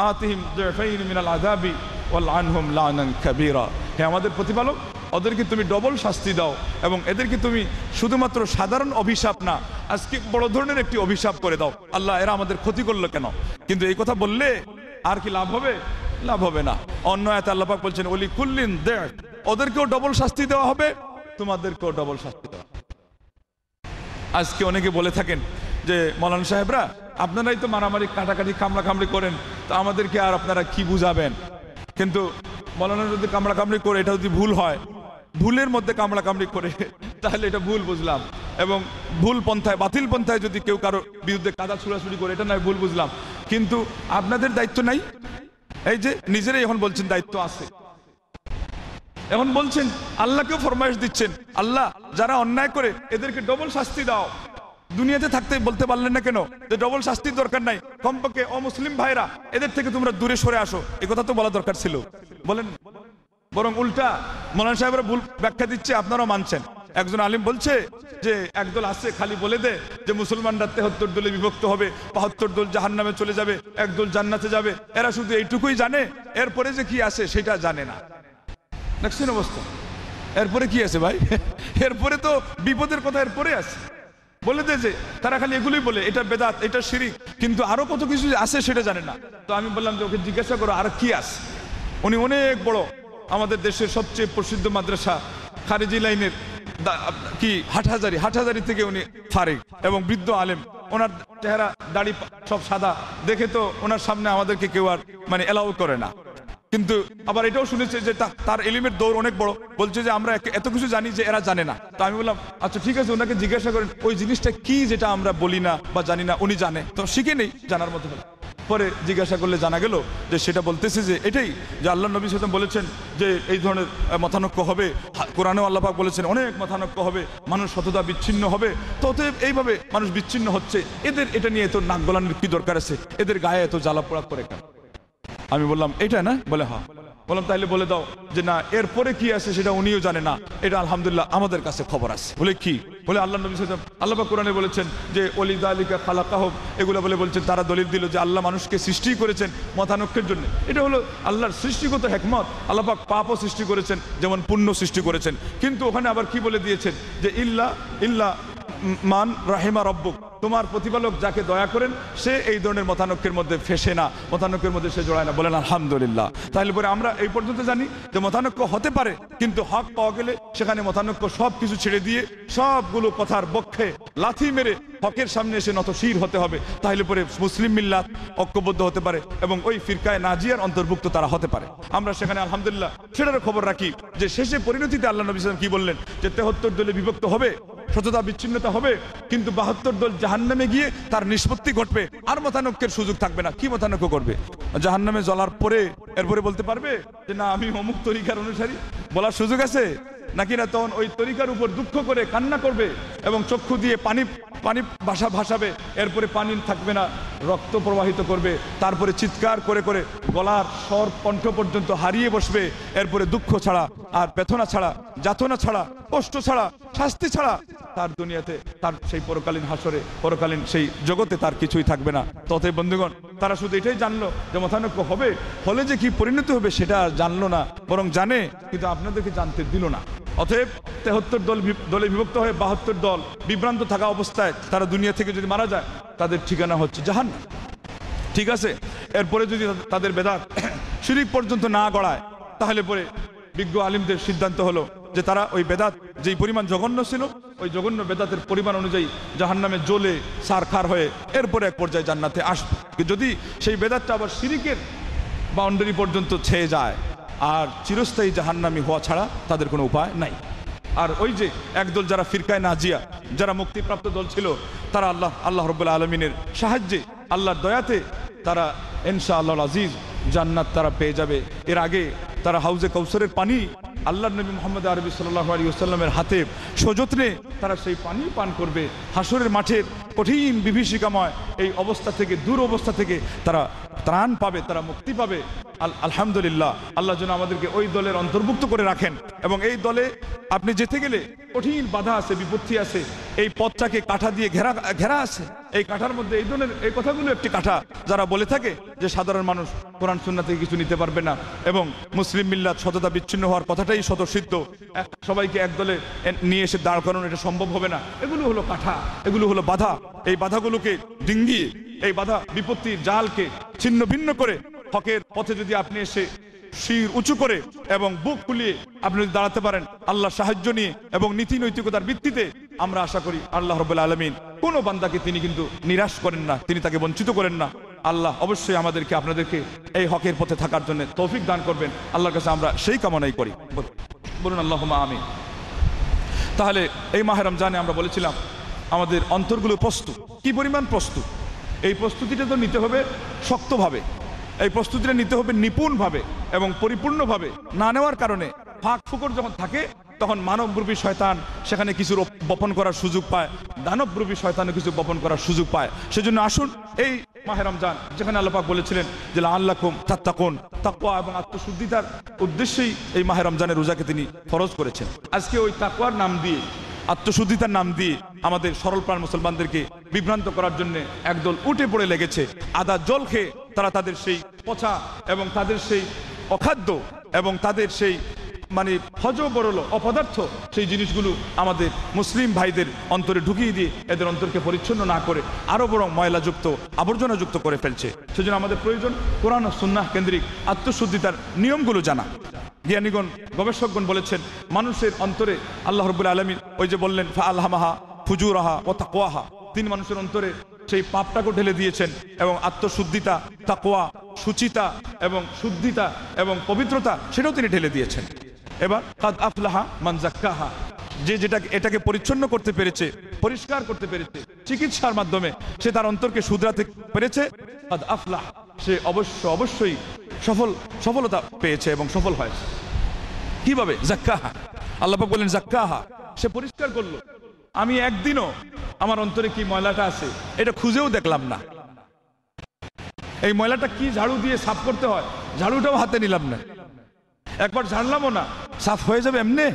আতিহিম দুআফাইনি মিনাল আযাবি ওয়ালআনহুম লানান কাবীরা। হে আমাদের প্রতিপালক, ওদেরকে তুমি ডবল শাস্তি দাও এবং এদেরকে তুমি শুধুমাত্র সাধারণ অভিশাপ না, আজকে বড় ধরনের একটি অভিশাপ করে দাও। আল্লাহ এরা আমাদের ক্ষতি করলো কেন? কিন্তু এই কথা বললে আর কি লাভ হবে? লাভ হবে না। অন্য আয়াতে আল্লাহ পাক বলছেন ওলি কুল্লিন দেয়, ওদেরকেও ডবল শাস্তি দেওয়া হবে, তোমাদেরকেও ডবল শাস্তি দেওয়া। আজকে অনেকে বলে থাকেন যে মাওলানা সাহেবরা আপনারাই তো মারামারি কাটাকাটি কামড়াকামড়ি করেন, তো আমাদেরকে আর আপনারা কি বুঝাবেন? কিন্তু মাওলানা যদি কামড়াকামড়ি করে এটা যদি ভুল হয়, ভুলের মধ্যে কামড়াকামড়ি করে, তাহলে এটা ভুল বুঝলাম, এবং ভুল পন্থায়, বাতিল পন্থায় যদি কেউ কারো বিরুদ্ধে কাদা ছুড়াছুড়ি করে, এটা নয় ভুল বুঝলাম। কিন্তু আপনাদের দায়িত্ব নাই? এই যে নিজেরাই এখন বলছেন দায়িত্ব আছে, এখন বলছেন আল্লাহকেও ফরমাইশ দিচ্ছেন, আল্লাহ যারা অন্যায় করে এদেরকে ডবল শাস্তি দাও। দুনিয়াতে থাকতে বলতে পারলেন না কেন যে ডবল শাস্তির দরকার নাই? কমপক্ষে অমুসলিম ভাইরা এদের থেকে তোমরা দূরে সরে আসো, এই কথা তো বলা দরকার ছিল। বরং উল্টা মৌলানা সাহেবরা ভুল ব্যাখ্যা দিচ্ছে, আপনারাও মানছেন। একজন আলিম বলছে যে একদল আছে খালি বলে দে যে মুসলমানরা 73 দলে বিভক্ত হবে, 72 দল জাহান্নামে চলে যাবে, একদল জান্নাতে যাবে, এরা শুধু এইটুকুই জানে, এরপরে যে কি আছে সেটা জানে না। দেখছেন অবস্থা? এরপরে কি আছে ভাই? এরপরে তো বিপদের কথা এরপরে আছে। বলে দে যে তারা খালি এগুলোই বলে এটা বেদাত, এটা শিরিক, কিন্তু আরো কত কিছু আছে সেটা জানে না। তো আমি বললাম যে ওকে জিজ্ঞাসা করো আর কি আছে। উনি অনেক বড় আমাদের দেশের সবচেয়ে প্রসিদ্ধ মাদ্রাসা খারিজি লাইনের কি হাটহাজারি থেকে উনি ফারিক এবং বৃদ্ধ আলেম। ওনার চেহারা দাড়ি সব সাদা, দেখে তো ওনার সামনে আমাদেরকে কেউ আর মানে এলাও করে না। কিন্তু আবার এটাও শুনেছে যে তার এলিমের দৌড় অনেক বড়, বলছে যে আমরা এত কিছু জানি যে এরা জানে না। তো আমি বললাম আচ্ছা ঠিক আছে, ওনাকে জিজ্ঞাসা করেন ওই জিনিসটা কি যেটা আমরা বলি না বা জানি না, উনি জানে তো শিখে নেই জানার মতো হলো। পরে জিজ্ঞাসা করলে জানা গেল যে সেটা বলতেছে যে এটাই যে আল্লাহ নবী সাল্লাল্লাহু আলাইহি ওয়াসাল্লাম বলেছেন যে এই ধরনের মতানৈক্য হবে, কোরআনেও আল্লাহ পাক বলেছেন অনেক মতানৈক্য হবে, মানুষ সততা বিচ্ছিন্ন হবে। তো অতএব এইভাবে মানুষ বিচ্ছিন্ন হচ্ছে, এদের এটা নিয়ে এত নাক গলানোর কি দরকার আছে, এদের গায়ে এত জ্বালা পোড়া করে কেন? আমি বললাম এটা না, বলে হ্যাঁ। বললাম তাহলে বলে দাও যে না এরপরে কি আছে সেটা উনিও জানে না, এটা আলহামদুলিল্লাহ আমাদের কাছে খবর আছে। বলে কি? বলে আল্লাহ নবী সাল্লাল্লাহু আলাইহি ওয়াসাল্লাম আল্লাহ পাক কোরআনে বলেছেন যে ওয়ালিযালিকা খালাকাহুম, এগুলো বলছেন তারা দলিল দিল যে আল্লাহ মানুষকে সৃষ্টি করেছেন মতানৈক্যের জন্য। এটা হলো আল্লাহর সৃষ্টিগত হিকমত। আল্লাহ পাক পাপও সৃষ্টি করেছেন যেমন পুণ্য সৃষ্টি করেছেন, কিন্তু ওখানে আবার কি বলে দিয়েছেন যে ইল্লা মান রাহিমা রব্বুক, তোমার প্রতিপালক যাকে দয়া করেন সে এই ধরনের মতানৈক্যের মধ্যে ফেসে না, মতানৈক্যের মধ্যে সে জড়ায় না। বলেন আলহামদুলিল্লাহ। তাহলে পরে আমরা এই পর্যন্ত জানি যে মতানৈক্য হতে পারে, কিন্তু হক পাওয়া গেলে সেখানে মতানৈক্য সব কিছু ছেড়ে দিয়ে সবগুলো কথার পক্ষে লাথি মেরে হকের সামনে এসে নতশির হতে হবে। তাহলে পরে মুসলিম মিল্লাত ঐক্যবদ্ধ হতে পারে এবং ওই ফিরকায়ে নাজিয়ার অন্তর্ভুক্ত তারা হতে পারে। আমরা সেখানে আলহামদুলিল্লাহ সেটারও খবর রাখি যে শেষে পরিণতিতে আল্লাহ নবী সাল্লাল্লাহু আলাইহি ওয়াসাল্লাম কি বললেন যে 73 দলে বিভক্ত হবে, সততা বিচ্ছিন্নতা হবে, কিন্তু 72 দল জাহান্নামে গিয়ে তার নিষ্পত্তি ঘটবে, আর মতানৈক্যের সুযোগ থাকবে না। কি মতানৈক্য করবে? জাহান্নামে জ্বলার পরে এরপরে বলতে পারবে যে না আমি অমুক তরিকার অনুসারী, বলার সুযোগ আছে নাকি? না তখন ওই তরিকার উপর দুঃখ করে কান্না করবে এবং চক্ষু দিয়ে পানি ভাসাবে, এরপরে পানি থাকবে না, রক্ত প্রবাহিত করবে, তারপরে চিৎকার করে করে গলার স্বর কণ্ঠ পর্যন্ত হারিয়ে বসবে। এরপরে দুঃখ ছাড়া আর বেদনা ছাড়া, যাতনা ছাড়া, কষ্ট ছাড়া, শাস্তি ছাড়া তার দুনিয়াতে, তার সেই পরকালীন হাসরে, পরকালীন সেই জগতে তার কিছুই থাকবে না। ততই বন্ধুগণ, তারা শুধু এটাই জানলো যে মতানৈক্য হবে, হলে যে কি পরিণতি হবে সেটা জানলো না, বরং জানে কিন্তু আপনাদেরকে জানতে দিল না। অতএব 73 দলে বিভক্ত হয়ে 72 দল বিভ্রান্ত থাকা অবস্থায় তারা দুনিয়া থেকে যদি মারা যায়, তাদের ঠিকানা হচ্ছে জাহান্নাম। ঠিক আছে, এরপরে যদি তাদের বেদাত শিরিক পর্যন্ত না গড়ায়, তাহলে পরে বিজ্ঞ আলিমদের সিদ্ধান্ত হলো যে তারা ওই বেদাত যেই পরিমাণ জঘন্য ছিল, ওই জঘন্য বেদাতের পরিমাণ অনুযায়ী জাহান্নামে জ্বলে সারখার হয়ে এরপরে এক পর্যায়ে জান্নাতে আসবে। যদি সেই বেদাতটা আবার শিরিকের বাউন্ডারি পর্যন্ত ছেয়ে যায়, আর চিরস্থায়ী জাহান্নামী হওয়া ছাড়া তাদের কোনো উপায় নাই। আর ওই যে একদল যারা ফিরকায়ে নাজিয়া, যারা মুক্তিপ্রাপ্ত দল ছিল, তারা আল্লাহ রাব্বুল আলামিনের সাহায্যে, আল্লাহর দয়াতে তারা ইনশাআল্লাহ আজিজ জান্নাত তারা পেয়ে যাবে। এর আগে তারা হাউজে কাউসারের পানি আল্লাহর নবী মুহাম্মদ আরবি সাল্লাল্লাহু আলাইহি ওয়াসাল্লামের হাতে সযত্নে তারা সেই পানি পান করবে। হাসরের মাঠের কঠিন বিভীষিকাময় এই অবস্থা থেকে, দূর অবস্থা থেকে তারা ত্রাণ পাবে, তারা মুক্তি পাবে। আলহামদুলিল্লাহ, আল্লাহ যেন আমাদেরকে ওই দলের অন্তর্ভুক্ত করে রাখেন। এবং এই দলে আপনি যেতে গেলে কঠিন বাধা আছে, বিপত্তি আছে, এই পথটাকে কাঁটা দিয়ে ঘেরা আছে। এই কাঁটার মধ্যে এই ধরনের এই কথাগুলো একটি কাঁটা, যারা বলে থাকে যে সাধারণ মানুষ কোরআন সুন্নাহ থেকে কিছু নিতে পারবে না এবং মুসলিম মিল্লাত সততা বিচ্ছিন্ন হওয়ার কথাটাই স্বতঃসিদ্ধ, সবাইকে এক দলে নিয়ে এসে দাঁড় করানো এটা সম্ভব হবে না। এগুলো হলো কাঁটা, এগুলো হলো বাধা। এই বাধাগুলোকে ডিঙ্গিয়ে, এই বাধা বিপত্তির জালকে ছিন্ন ভিন্ন করে হকের পথে যদি আপনি এসে শির উঁচু করে এবং বুক খুলিয়ে আপনি যদি দাঁড়াতে পারেন আল্লাহর সাহায্য নিয়ে এবং নীতি নৈতিকতার ভিত্তিতে, আমরা আশা করি আল্লাহ রাব্বুল আলামিন কোনো বান্দাকে তিনি কিন্তু নিরাশ করেন না, তিনি তাকে বঞ্চিত করেন না। আল্লাহ অবশ্যই আমাদেরকে, আপনাদেরকে এই হকের পথে থাকার জন্য তৌফিক দান করবেন। আল্লাহর কাছে আমরা সেই কামনাই করি, বলুন আল্লাহুম্মা আমিন। তাহলে এই মাহে রমজানে আমরা বলেছিলাম আমাদের অন্তরগুলো প্রস্তুত। কি পরিমাণ প্রস্তুত? এই প্রস্তুতিটা তো নিতে হবে শক্তভাবে, এই প্রস্তুতিটা নিতে হবে নিপুণভাবে এবং পরিপূর্ণভাবে। না নেওয়ার কারণে ফাঁক ফুকর যখন থাকে, তখন মানবরূপী শয়তান সেখানে কিছু বপন করার সুযোগ পায়, দানবরূপী শয়তানও কিছু বপন করার সুযোগ পায়। সেজন্য আসুন মাহে রমজান, যেখানে আল্লাহ পাক বলেছিলেন যে লাআল্লাকুম তাত্তাকুন, তাকওয়া এবং আত্মশুদ্ধিতার উদ্দেশ্যেই এই মাহে রমজানের রোজাকে তিনি ফরজ করেছেন। আজকে ওই তাকওয়ার নাম দিয়ে, আত্মশুদ্ধিতার নাম দিয়ে আমাদের সরল প্রাণ মুসলমানদেরকে বিভ্রান্ত করার জন্য একদল উঠে পড়ে লেগেছে। আদা জল খেয়ে তারা তাদের সেই পচা এবং তাদের সেই অখাদ্য এবং তাদের সেই মানে হজবরল অপদার্থ সেই জিনিসগুলো আমাদের মুসলিম ভাইদের অন্তরে ঢুকিয়ে দিয়ে এদের অন্তরকে পরিচ্ছন্ন না করে আরো বরং ময়লাযুক্ত আবর্জনাযুক্ত করে ফেলছে। সেজন্য আমাদের প্রয়োজন কোরআন ও সুন্নাহ কেন্দ্রিক আত্মশুদ্ধিতার নিয়মগুলো জানা। জ্ঞানীগণ গবেষকগণ বলেছেন মানুষের অন্তরে আল্লাহ রাব্বুল আলামিন ওই যে বললেন ফাআলহামাহা ফুজুরাহা ওয়া তাকওয়াহা, তিনি মানুষের অন্তরে সেই পাপটাকে ঢেলে দিয়েছেন এবং আত্মশুদ্ধিতা, তাকওয়া, সুচিতা এবং শুদ্ধিতা এবং পবিত্রতা সেটাও তিনি ঢেলে দিয়েছেন। এবার কাদ আফলাহা মান যাক্কাহা, যে এটাকে পরিচ্ছন্ন করতে পেরেছে, পরিষ্কার করতে পেরেছে, চিকিৎসার মাধ্যমে সে তার অন্তরকে শুধরাতে পেরেছে, কাদ আফলাহ, সে অবশ্যই সফলতা পেয়েছে এবং সফল হয়েছে। কিভাবে? যাক্কাহা, আল্লাহ পাক বলেন যাক্কাহা, সে পরিষ্কার করলো। আমি একদিনও আমার অন্তরে কি ময়লাটা আছে এটা খুঁজেও দেখলাম না। এই ময়লাটা কি ঝাড়ু দিয়ে সাফ করতে হয় ঝাড়ুটাও হাতে নিলাম না, একবার ঝাড়লামও না, সাফ হয়ে যাবে এমনি?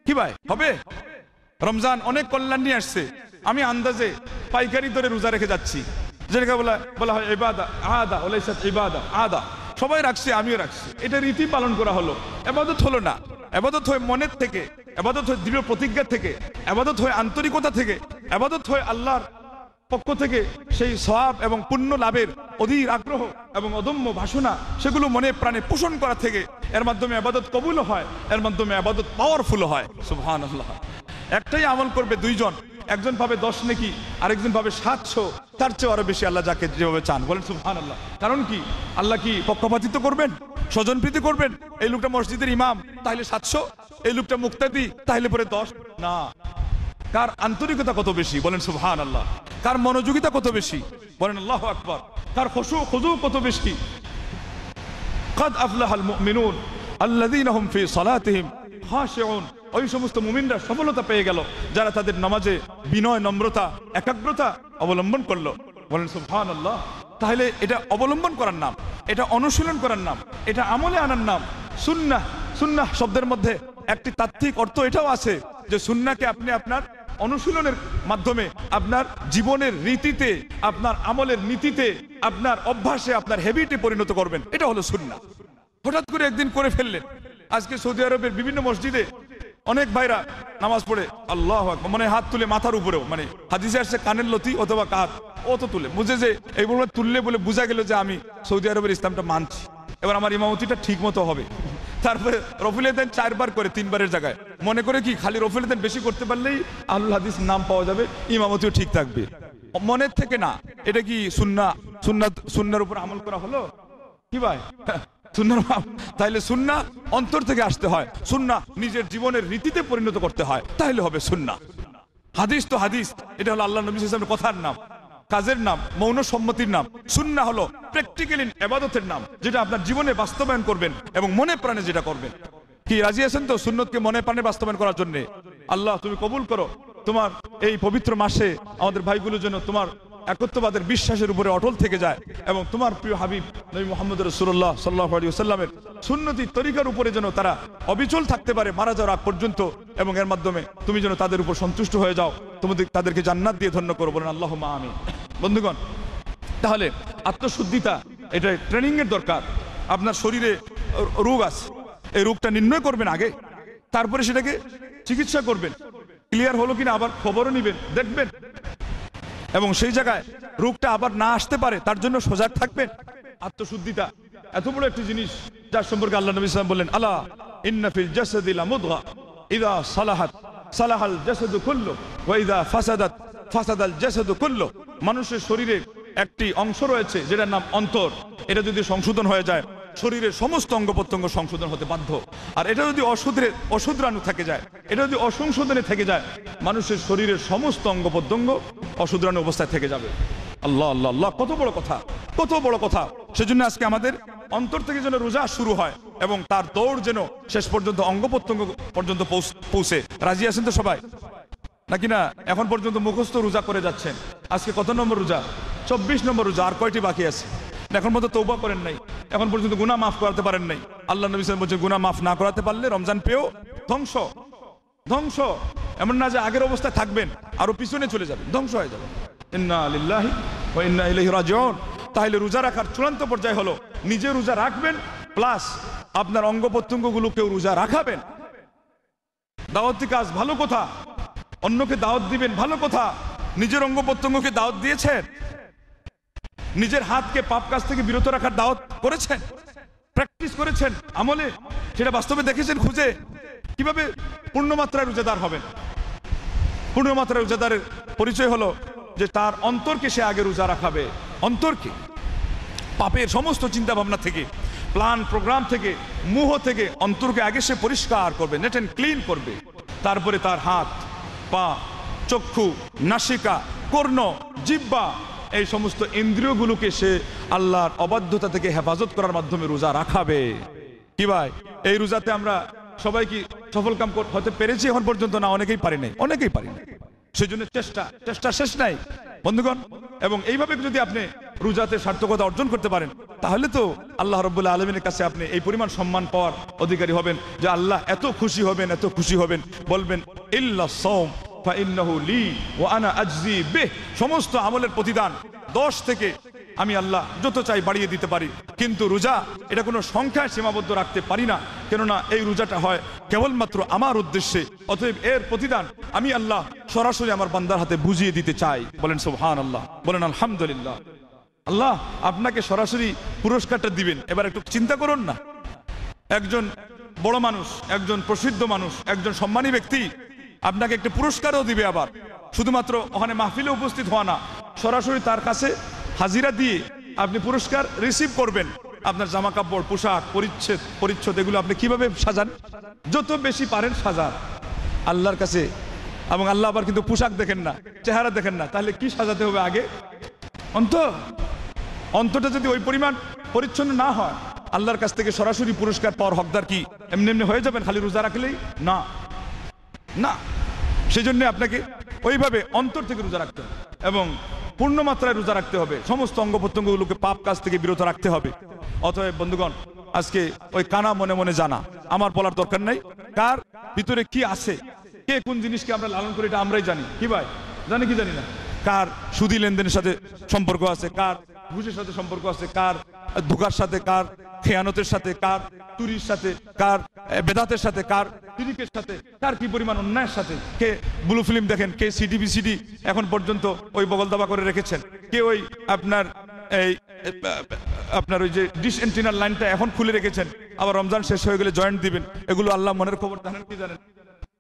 কি ভাই হবে? রমজান অনেক কল্যাণ নিয়ে আসছে, আমি আন্দাজে পাইকারি দরে রোজা রেখে যাচ্ছি, যেটাকে বলা হয় ইবাদা আদা ওলাইসাত ইবাদা আদা, সবাই রাখছে আমিও রাখছি, এটা রীতি পালন করা হলো, ইবাদত হলো না। ইবাদত হয় মনের থেকে, ইবাদত হয় দৃঢ় প্রতিজ্ঞা থেকে, ইবাদত হয় আন্তরিকতা থেকে, ইবাদত হয় আল্লাহর পক্ষ থেকে সেই সওয়াব এবং পুণ্য লাভের অধীর আগ্রহ এবং অদম্য বাসনা সেগুলো মনে প্রাণে পোষণ করা থেকে। এর মাধ্যমে ইবাদত কবুল হয়, এর মাধ্যমে ইবাদত পাওয়ারফুল হয়। সুবহানাল্লাহ। একটাই আমল করবে দুইজন, একজন পাবে 10 নেকি, আরেকজন পাবে 700, তার চেয়ে আরো বেশি আল্লাহ যাকে যেভাবে চান। বলেন সুবহানাল্লাহ। কারণ কি? আল্লাহ কি পক্ষপাতিত্ব করবেন, স্বজনপ্রীতি করবেন? এই লোকটা মসজিদের ইমাম তাহলে 700, এই লোকটা মুক্তাদি তাহলে পরে 10 না। কার আন্তরিকতা কত বেশি? বলেন সুবহানাল্লাহ। কার মনোযোগিতা কত বেশি? বলেন আল্লাহু আকবার। কার খুশু কত বেশি? কাদ আফলাহাল মুমিনুন আল্লাযীনা হুম ফি সালাতিহিম খাশিউন, ওই সমস্ত মুমিনরা সফলতা পেয়ে গেল যারা তাদের নামাজে বিনয়, নম্রতা, একাগ্রতা অবলম্বন করলো। বলেন সুবহানাল্লাহ। তাহলে এটা অবলম্বন করার নাম, এটা অনুশীলন করার নাম, এটা আমলে আনার নাম সুন্নাহ। সুন্নাহ শব্দের মধ্যে একটি তাত্ত্বিক অর্থ এটাও আছে যে সুন্নাহকে আপনি আপনার অনুশীলনের মাধ্যমে আপনার জীবনের রীতিতে, আপনার আমলের নীতিতে, আপনার অভ্যাসে, আপনার হ্যাবিটে পরিণত করবেন, এটা হলো সুন্নাহ। হঠাৎ করে একদিন করে ফেললেন। আজকে সৌদি আরবের বিভিন্ন মসজিদে অনেক ভাইরা নামাজ পড়ে আল্লাহু আকবার মানে হাত তুলে মাথার উপরেও, মানে হাদিসে আসছে কানের লতি অথবা কাঁধ ও তো তুলে, বুঝে যে এইগুলো তুললে বলে বোঝা গেল যে আমি সৌদি আরবের ইসলামটা মানছি, এবার আমার ইমামতিটা ঠিক মতো হবে। তারপরে রফুল দেন 4 বার করে 3 বারের জায়গায়, মনে করে কি খালি রফুল দেন বেশি করতে পারলেই আহলুল হাদিস নাম পাওয়া যাবে, ইমামতিও ঠিক থাকবে। মনের থেকে না। এটা কি সুন্নাহর উপর আমল করা হলো? কি ভাই? তাইলে সুন্নাহ অন্তর থেকে আসতে হয়, সুন্নাহ নিজের জীবনের রীতিতে পরিণত করতে হয়, তাহলে হবে সুন্নাহ। হাদিস তো হাদিস, এটা হলো আল্লাহ নবী সাল্লাল্লাহু আলাইহি ওয়াসাল্লামের কথার নাম, কাজের নাম, মৌন সম্মতির নাম। সুন্নাহ হলো প্র্যাকটিক্যাল ইবাদতের নাম, যেটা আপনার জীবনে বাস্তবায়ন করবেন এবং মনে প্রাণে যেটা করবেন। কি রাজি আছেন তো সুন্নতকে মনে প্রাণে বাস্তবায়ন করার জন্য? আল্লাহ তুমি কবুল করো, তোমার এই পবিত্র মাসে আমাদের ভাইগুলোর জন্য তোমার একত্ববাদের বিশ্বাসের উপরে অটল থেকে যায় এবং তোমার প্রিয় হাবিব নবী মুহাম্মদ রাসূলুল্লাহ সাল্লাল্লাহু আলাইহি ওয়াসাল্লামের সুন্নতি তরিকার উপরে যেন তারা অবিচল থাকতে পারে মারা যাওয়ার আগ পর্যন্ত, এবং এর মাধ্যমে তুমি যেন তাদের উপর সন্তুষ্ট হয়ে যাও, তাদেরকে জান্নাত দিয়ে ধন্য করো। বলেন আল্লাহুম্মা আমিন। বন্ধুগণ, তাহলে আত্মশুদ্ধিতা এটা ট্রেনিং এর দরকার। আপনার শরীরে রোগ আছে, এই রোগটা নির্ণয় করবেন আগে, তারপরে সেটাকে চিকিৎসা করবেন। ক্লিয়ার হলো কিনা আবার খবরও নিবেন, দেখবেন, এবং সেই জায়গায় রোগটা আবার না আসতে পারে তার জন্য সজাগ থাকবেন। আত্মশুদ্ধিতা এত বড় একটি জিনিস যার সম্পর্কে আল্লাহ নবী সাল্লাল্লাহু আলাইহি ওয়াসাল্লাম বললেন আলা ইন্না ফিল জাসাদি লামুদগা ইযা সালাহাত সালাহাল জাসাদু কুল্লু ওয়া ইযা ফাসাদাত ফাসাদাল জাসাদু কুল্লু। মানুষের শরীরে একটি অংশ রয়েছে যেটার নাম অন্তর, এটা যদি সংশোধন হয়ে যায় শরীরের সমস্ত অঙ্গ প্রত্যঙ্গ সংশোধন হতে বাধ্য। আর এটা যদি অশুদ্রাণু থেকে যায়, এটা যদি অসংশোধনে থেকে যায়, মানুষের শরীরের সমস্ত অঙ্গ প্রত্যঙ্গ অশুদ্রাণু অবস্থায় থেকে যাবে। আল্লাহ আল্লাহ আল্লাহ, কত বড় কথা, কত বড় কথা। সেজন্য আজকে আমাদের অন্তর থেকে যেন রোজা শুরু হয় এবং তার দৌড় যেন শেষ পর্যন্ত অঙ্গ প্রত্যঙ্গ পর্যন্ত পৌঁছে। রাজি আছেন তো সবাই নাকি না? এখন পর্যন্ত মুখস্থ রোজা করে যাচ্ছেন। আজকে কত নম্বর রোজা? 24 নম্বর রোজা, আর কয়টি বাকি আছে? এখন পর্যন্ত তওবা করেন নাই, এখন পর্যন্ত গুনাহ মাফ করাতে পারেন নাই। আল্লাহ নবী সাল্লাল্লাহু আলাইহি ওয়াসাল্লাম বলছেন গুনাহ মাফ না করাতে পারলে রমজান পেও ধ্বংস। ধ্বংস এমন না যে আগের অবস্থায় থাকবেন, আরো পিছনে চলে যাবেন, ধ্বংস হয়ে যাবেন। ইন্না লিল্লাহি ওয়া ইন্না ইলাইহি রাজিউন। তাহলে রোজা রাখার চূড়ান্ত পর্যায় হলো নিজে রোজা রাখবেন, প্লাস আপনার অঙ্গ প্রত্যঙ্গগুলোকেও রোজা রাখাবেন। দাওয়াতি কাজ ভালো কথা, অন্যকে দাওয়াত দিবেন ভালো কথা। নিজের অঙ্গ প্রত্যঙ্গকে দাওয়াত দিয়েছেন, নিজের হাতকে পাপ কাজ থেকে বিরত রাখার দাওয়াত করেছেন, প্র্যাকটিস করেছেন আমলে, সেটা বাস্তবে দেখেছেন খুঁজে। কিভাবে পূর্ণমাত্রায় রোজাদার হবেন? পূর্ণমাত্রায় রোজাদারের পরিচয় হলো যে তার অন্তরকে সে আগে রোজা রাখাবে। অন্তরকে পাপের সমস্ত চিন্তা ভাবনা থেকে, প্ল্যান প্রোগ্রাম থেকে, মোহ থেকে অন্তরকে আগে সে পরিষ্কার করবে, নেট অ্যান্ড ক্লিন করবে। তারপরে তার হাত, পা, চক্ষু, নাসিকা, কর্ণ, জিহ্বা, এই সমস্ত ইন্দ্রিয়গুলোকে সে আল্লাহর অবাধ্যতা থেকে হেফাজত করার মাধ্যমে রোজা রাখাবে। কি ভাই, এই রোজাতে আমরা সবাই কি সফল কাম হতে পেরেছি এখন পর্যন্ত? না, অনেকেই পারি নাই, অনেকেই পারি নাই। সেই জন্য চেষ্টা শেষ নাই বন্ধুগণ। এবং এইভাবে যদি আপনি রোজাতে সার্থকতা অর্জন করতে পারেন, তাহলে তো আল্লাহ রাব্বুল আলামিনের কাছে আপনি এই পরিমাণ সম্মান পাওয়ার অধিকারী হবেন যে আল্লাহ এত খুশি হবেন, এত খুশি হবেন, বলবেন ইল্লা সাওম ফাইন্নাহু লি ওয়া আনা আজজি বিহ। সমস্ত আমলের প্রতিদান 10 থেকে আমি আল্লাহ যত চাই বাড়িয়ে দিতে পারি, কিন্তু রোজা এটা কোনো সংখ্যায় সীমাবদ্ধ রাখতে পারি না, কেননা এই রোজাটা হয় কেবলমাত্র আমার উদ্দেশ্যে। অতএব এর প্রতিদান আমি আল্লাহ সরাসরি আমার বান্দার হাতে বুঝিয়ে দিতে চাই। বলেন সুবহানাল্লাহ, বলেন আলহামদুলিল্লাহ। আল্লাহ আপনাকে সরাসরি পুরস্কারটা দিবেন। এবার একটু চিন্তা করুন না, একজন বড় মানুষ, একজন প্রসিদ্ধ মানুষ, একজন সম্মানী ব্যক্তি আপনাকে একটা পুরস্কারও দিবে। আবার শুধুমাত্র ওখানে মাহফিলে উপস্থিত হওয়া না, সরাসরি তার কাছে হাজিরা দিয়ে আপনি পুরস্কার রিসিভ করবেন। আপনার জামা কাপড়, পোশাক, পরিচ্ছদ এগুলো আপনি কিভাবে সাজান? যত বেশি পারেন সাজান আল্লাহর কাছে। এবং আল্লাহ আবার কিন্তু পোশাক দেখেন না, চেহারা দেখেন না। তাহলে কি সাজাতে হবে? আগে অন্তরটা যদি ওই পরিমাণ পরিচ্ছন্ন না হয়, আল্লাহর কাছ থেকে সরাসরি পুরস্কার পাওয়ার হকদার কি এমনি এমনি হয়ে যাবেন খালি রোজা রাখলেই? না না, সেই জন্য আপনাকে ওইভাবে অন্তর থেকে রোজা রাখতে হবে এবং পূর্ণ মাত্রায় রোজা রাখতে হবে। সমস্ত অঙ্গ প্রত্যঙ্গগুলোকে পাপ কাজ থেকে বিরত রাখতে হবে। অতএব বন্ধুগণ, আজকে ওই কানা মনে মনে জানা আমার বলার দরকার নাই। কার ভিতরে কি আছে, কে কোন জিনিসকে আমরা লালন করি, এটা আমরাই জানি। কি ভাই, জানি কি জানি না? কার সুদী লেনদেনের সাথে সম্পর্ক আছে, কার ঘুষের সাথে সম্পর্ক আছে, কার ধোঁকার সাথে, কার খেয়ানতের সাথে, কার চুরির সাথে, কার বেদাতের সাথে, কার শিরকের সাথে, কার কি পরিমাণ অন্যায়ের সাথে। কে ব্লু ফিল্ম দেখেন, কে সিডি বিসিডি এখন পর্যন্ত ওই বগল দাবা করে রেখেছেন, কে ওই আপনার ওই যে ডিশ এন্টিনার লাইনটা এখন খুলে রেখেছেন, আবার রমজান শেষ হয়ে গেলে জয়েন্ট দিবেন। এগুলো আল্লাহ মনের খবর জানেন কি জানেন?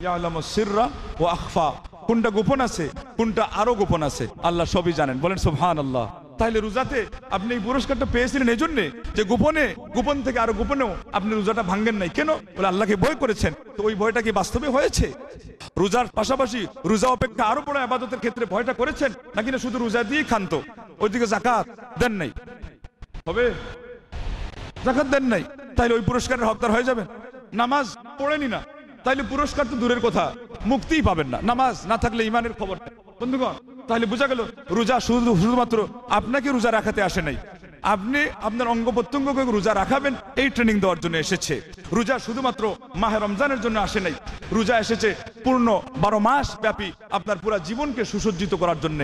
ইয়ালামু সিররা ওয়া আখফা, কোনটা গোপন আছে, কোনটা আরো গোপন আছে, আল্লাহ সবই জানেন। বলেন সুবহানাল্লাহ। তাহলে রোজাতে আপনি এই পুরস্কারটা পেয়েছিলেন এই জন্যে যে গোপন থেকে আরো গোপনেও আপনি রোজাটা ভাঙ্গেন নাই। কেন? বলে আল্লাহকে ভয় করেছেন। তো ওই ভয়টা কি বাস্তবে হয়েছে? রোজার পাশাপাশি রোজা অপেক্ষা আরো বড় ইবাদতের ক্ষেত্রে ভয়টা করেছেন নাকি না শুধু রোজা দিয়েই খান্ত? ওইদিকে যাকাত দেন নাই, হবে যাকাত দেন নাই, তাইলে ওই পুরস্কারের হকদার হয়ে যাবেন। নামাজ পড়েনি না, তাইলে পুরস্কার তো দূরের কথা, মুক্তিই পাবেন না। নামাজ না থাকলে ইমানের খবর। বন্ধুগণ, তাহলে বোঝা গেল রোজা শুধুমাত্র আপনাকে রোজা রাখাতে আসে নাই, আপনি আপনার অঙ্গ প্রত্যঙ্গকে রোজা রাখাবেন এই ট্রেনিং দেওয়ার জন্য এসেছে। রোজা শুধুমাত্র মাহে রমজানের জন্য আসে নাই, রোজা এসেছে পূর্ণ 12 মাস ব্যাপী আপনার পুরো জীবনকে সুসজ্জিত করার জন্য।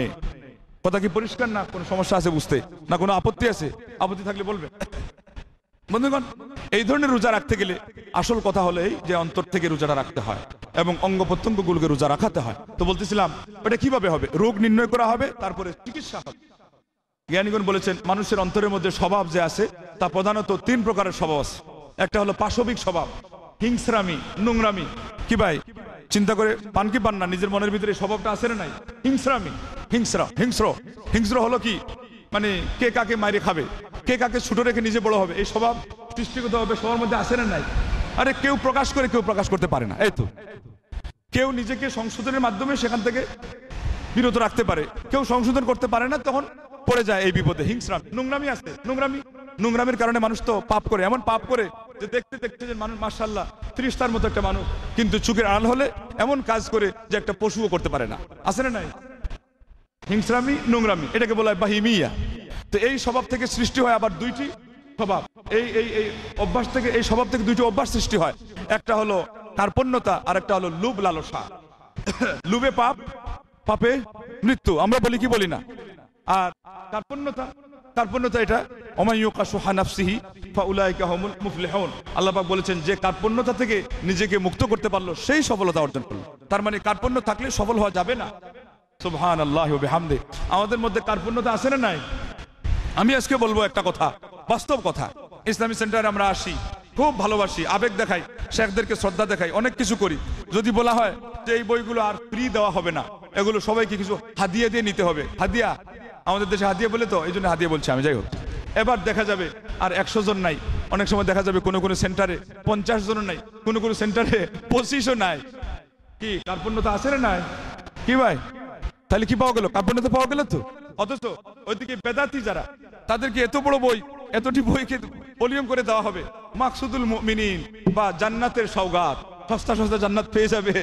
কথা কি পরিষ্কার? না কোনো সমস্যা আছে বুঝতে? না কোনো আপত্তি আছে? আপত্তি থাকলে বলবেন। বন্ধুগণ, এই ধরনের রোজা রাখতে গেলে আসল কথা হলো এই যে অন্তর থেকে রোজাটা রাখতে হয় এবং অঙ্গ প্রত্যঙ্গগুলোকে রোজা রাখাতে হয়। তো বলতেছিলাম এটা কিভাবে হবে? রোগ নির্ণয় করা হবে, তারপরে চিকিৎসা হবে। জ্ঞানীগণ বলেছেন মানুষের অন্তরের মধ্যে স্বভাব যে আছে তা প্রধানত 3 প্রকারের স্বভাব আছে। একটা হলো পাশবিক স্বভাব, হিংস্রামি, নোংরামি। কি ভাই, চিন্তা করে পান কি পান না? নিজের মনের ভিতরে স্বভাবটা আছে না নাই? হিংস্রামি, হিংস্র হলো কি মানে কে কাকে মাইরে খাবে, কে কাকে ছোট রেখে নিজে বড় হবে, এই স্বভাব সৃষ্টিগত হবে সবার মধ্যে আসে না নাই? আরে কেউ প্রকাশ করে, কেউ প্রকাশ করতে পারে না। এই তো কেউ নিজেকে সংশোধনের মাধ্যমে সেখান থেকে বিরত রাখতে পারে, কেউ সংশোধন করতে পারে না, তখন পড়ে যায় এই বিপদে। হিংস্রামি, নোংরামি আছে, নোংরামির কারণে মানুষ তো পাপ করে, এমন পাপ করে যে দেখতে দেখতে যে মানুষ মাশাআল্লাহ ফেরেশতার মতো একটা মানুষ, কিন্তু চোখের আড়াল হলে এমন কাজ করে যে একটা পশুও করতে পারে না। আছে না নাই? হিংস্রামি, নোংরামি, এটাকে বলা হয় বাহিমিয়া। তো এই স্বভাব থেকে সৃষ্টি হয় আবার দুইটি স্বভাব। এই এই এই অভ্যাস থেকে, এই স্বভাব থেকে দুইটি অভ্যাস সৃষ্টি হয়। একটা হলো কার্পণ্যতা, আর একটা হলো লোভ লালসা। লোভে পাপ, পাপে মৃত্যু, আমরা বলি কি বলি না? আর কার্পণ্যতা, কার্পণ্যতা এটা ওমাইয়ুকা শুহা নাফসিহি ফাউলাইকা হুমুল মুফলিহুন। আল্লাহ পাক বলেছেন যে কার্পণ্যতা থেকে নিজেকে মুক্ত করতে পারলো সেই সফলতা অর্জন করলো। তার মানে কার্পণ্য থাকলে সফল হওয়া যাবে না। সুবহানাল্লাহি ওয়া বিহামদি। আমাদের মধ্যে কার্পণ্যতা আছে না নাই? আমি আজকে বলবো একটা কথা, বাস্তব কথা। ইসলামী সেন্টারে আমরা আসি, খুব ভালোবাসি, আবেগ দেখাই, শেখদেরকে শ্রদ্ধা দেখাই, অনেক কিছু করি। যদি বলা হয় যে এই বইগুলো আর ফ্রি দেওয়া হবে না, এগুলো সবাইকে কিছু হাদিয়া দিয়ে নিতে হবে, হাদিয়া, আমাদের দেশে হাদিয়া বলে তো এই জন্য হাদিয়া বলছি আমি, যাই হোক। এবার দেখা যাবে আর 100 জন নাই, অনেক সময় দেখা যাবে কোনো কোনো সেন্টারে 50 জন নাই, কোনো কোনো সেন্টারে 25ও নাই। কি কার্পণ্যতা আছে না নাই? কি ভাই, তাহলে কি পাওয়া গেল? কার্পণ্যতা পাওয়া গেল তো। অথচ ওইদিকে বেদাতি যারা, তাদেরকে এত বড় বই, এতটি বইকে ভলিউম করে দেওয়া হবে, মাকসুদুল মুমিনিন বা জান্নাতের সওগাত, সস্তা সস্তা জান্নাত পেয়ে যাবে,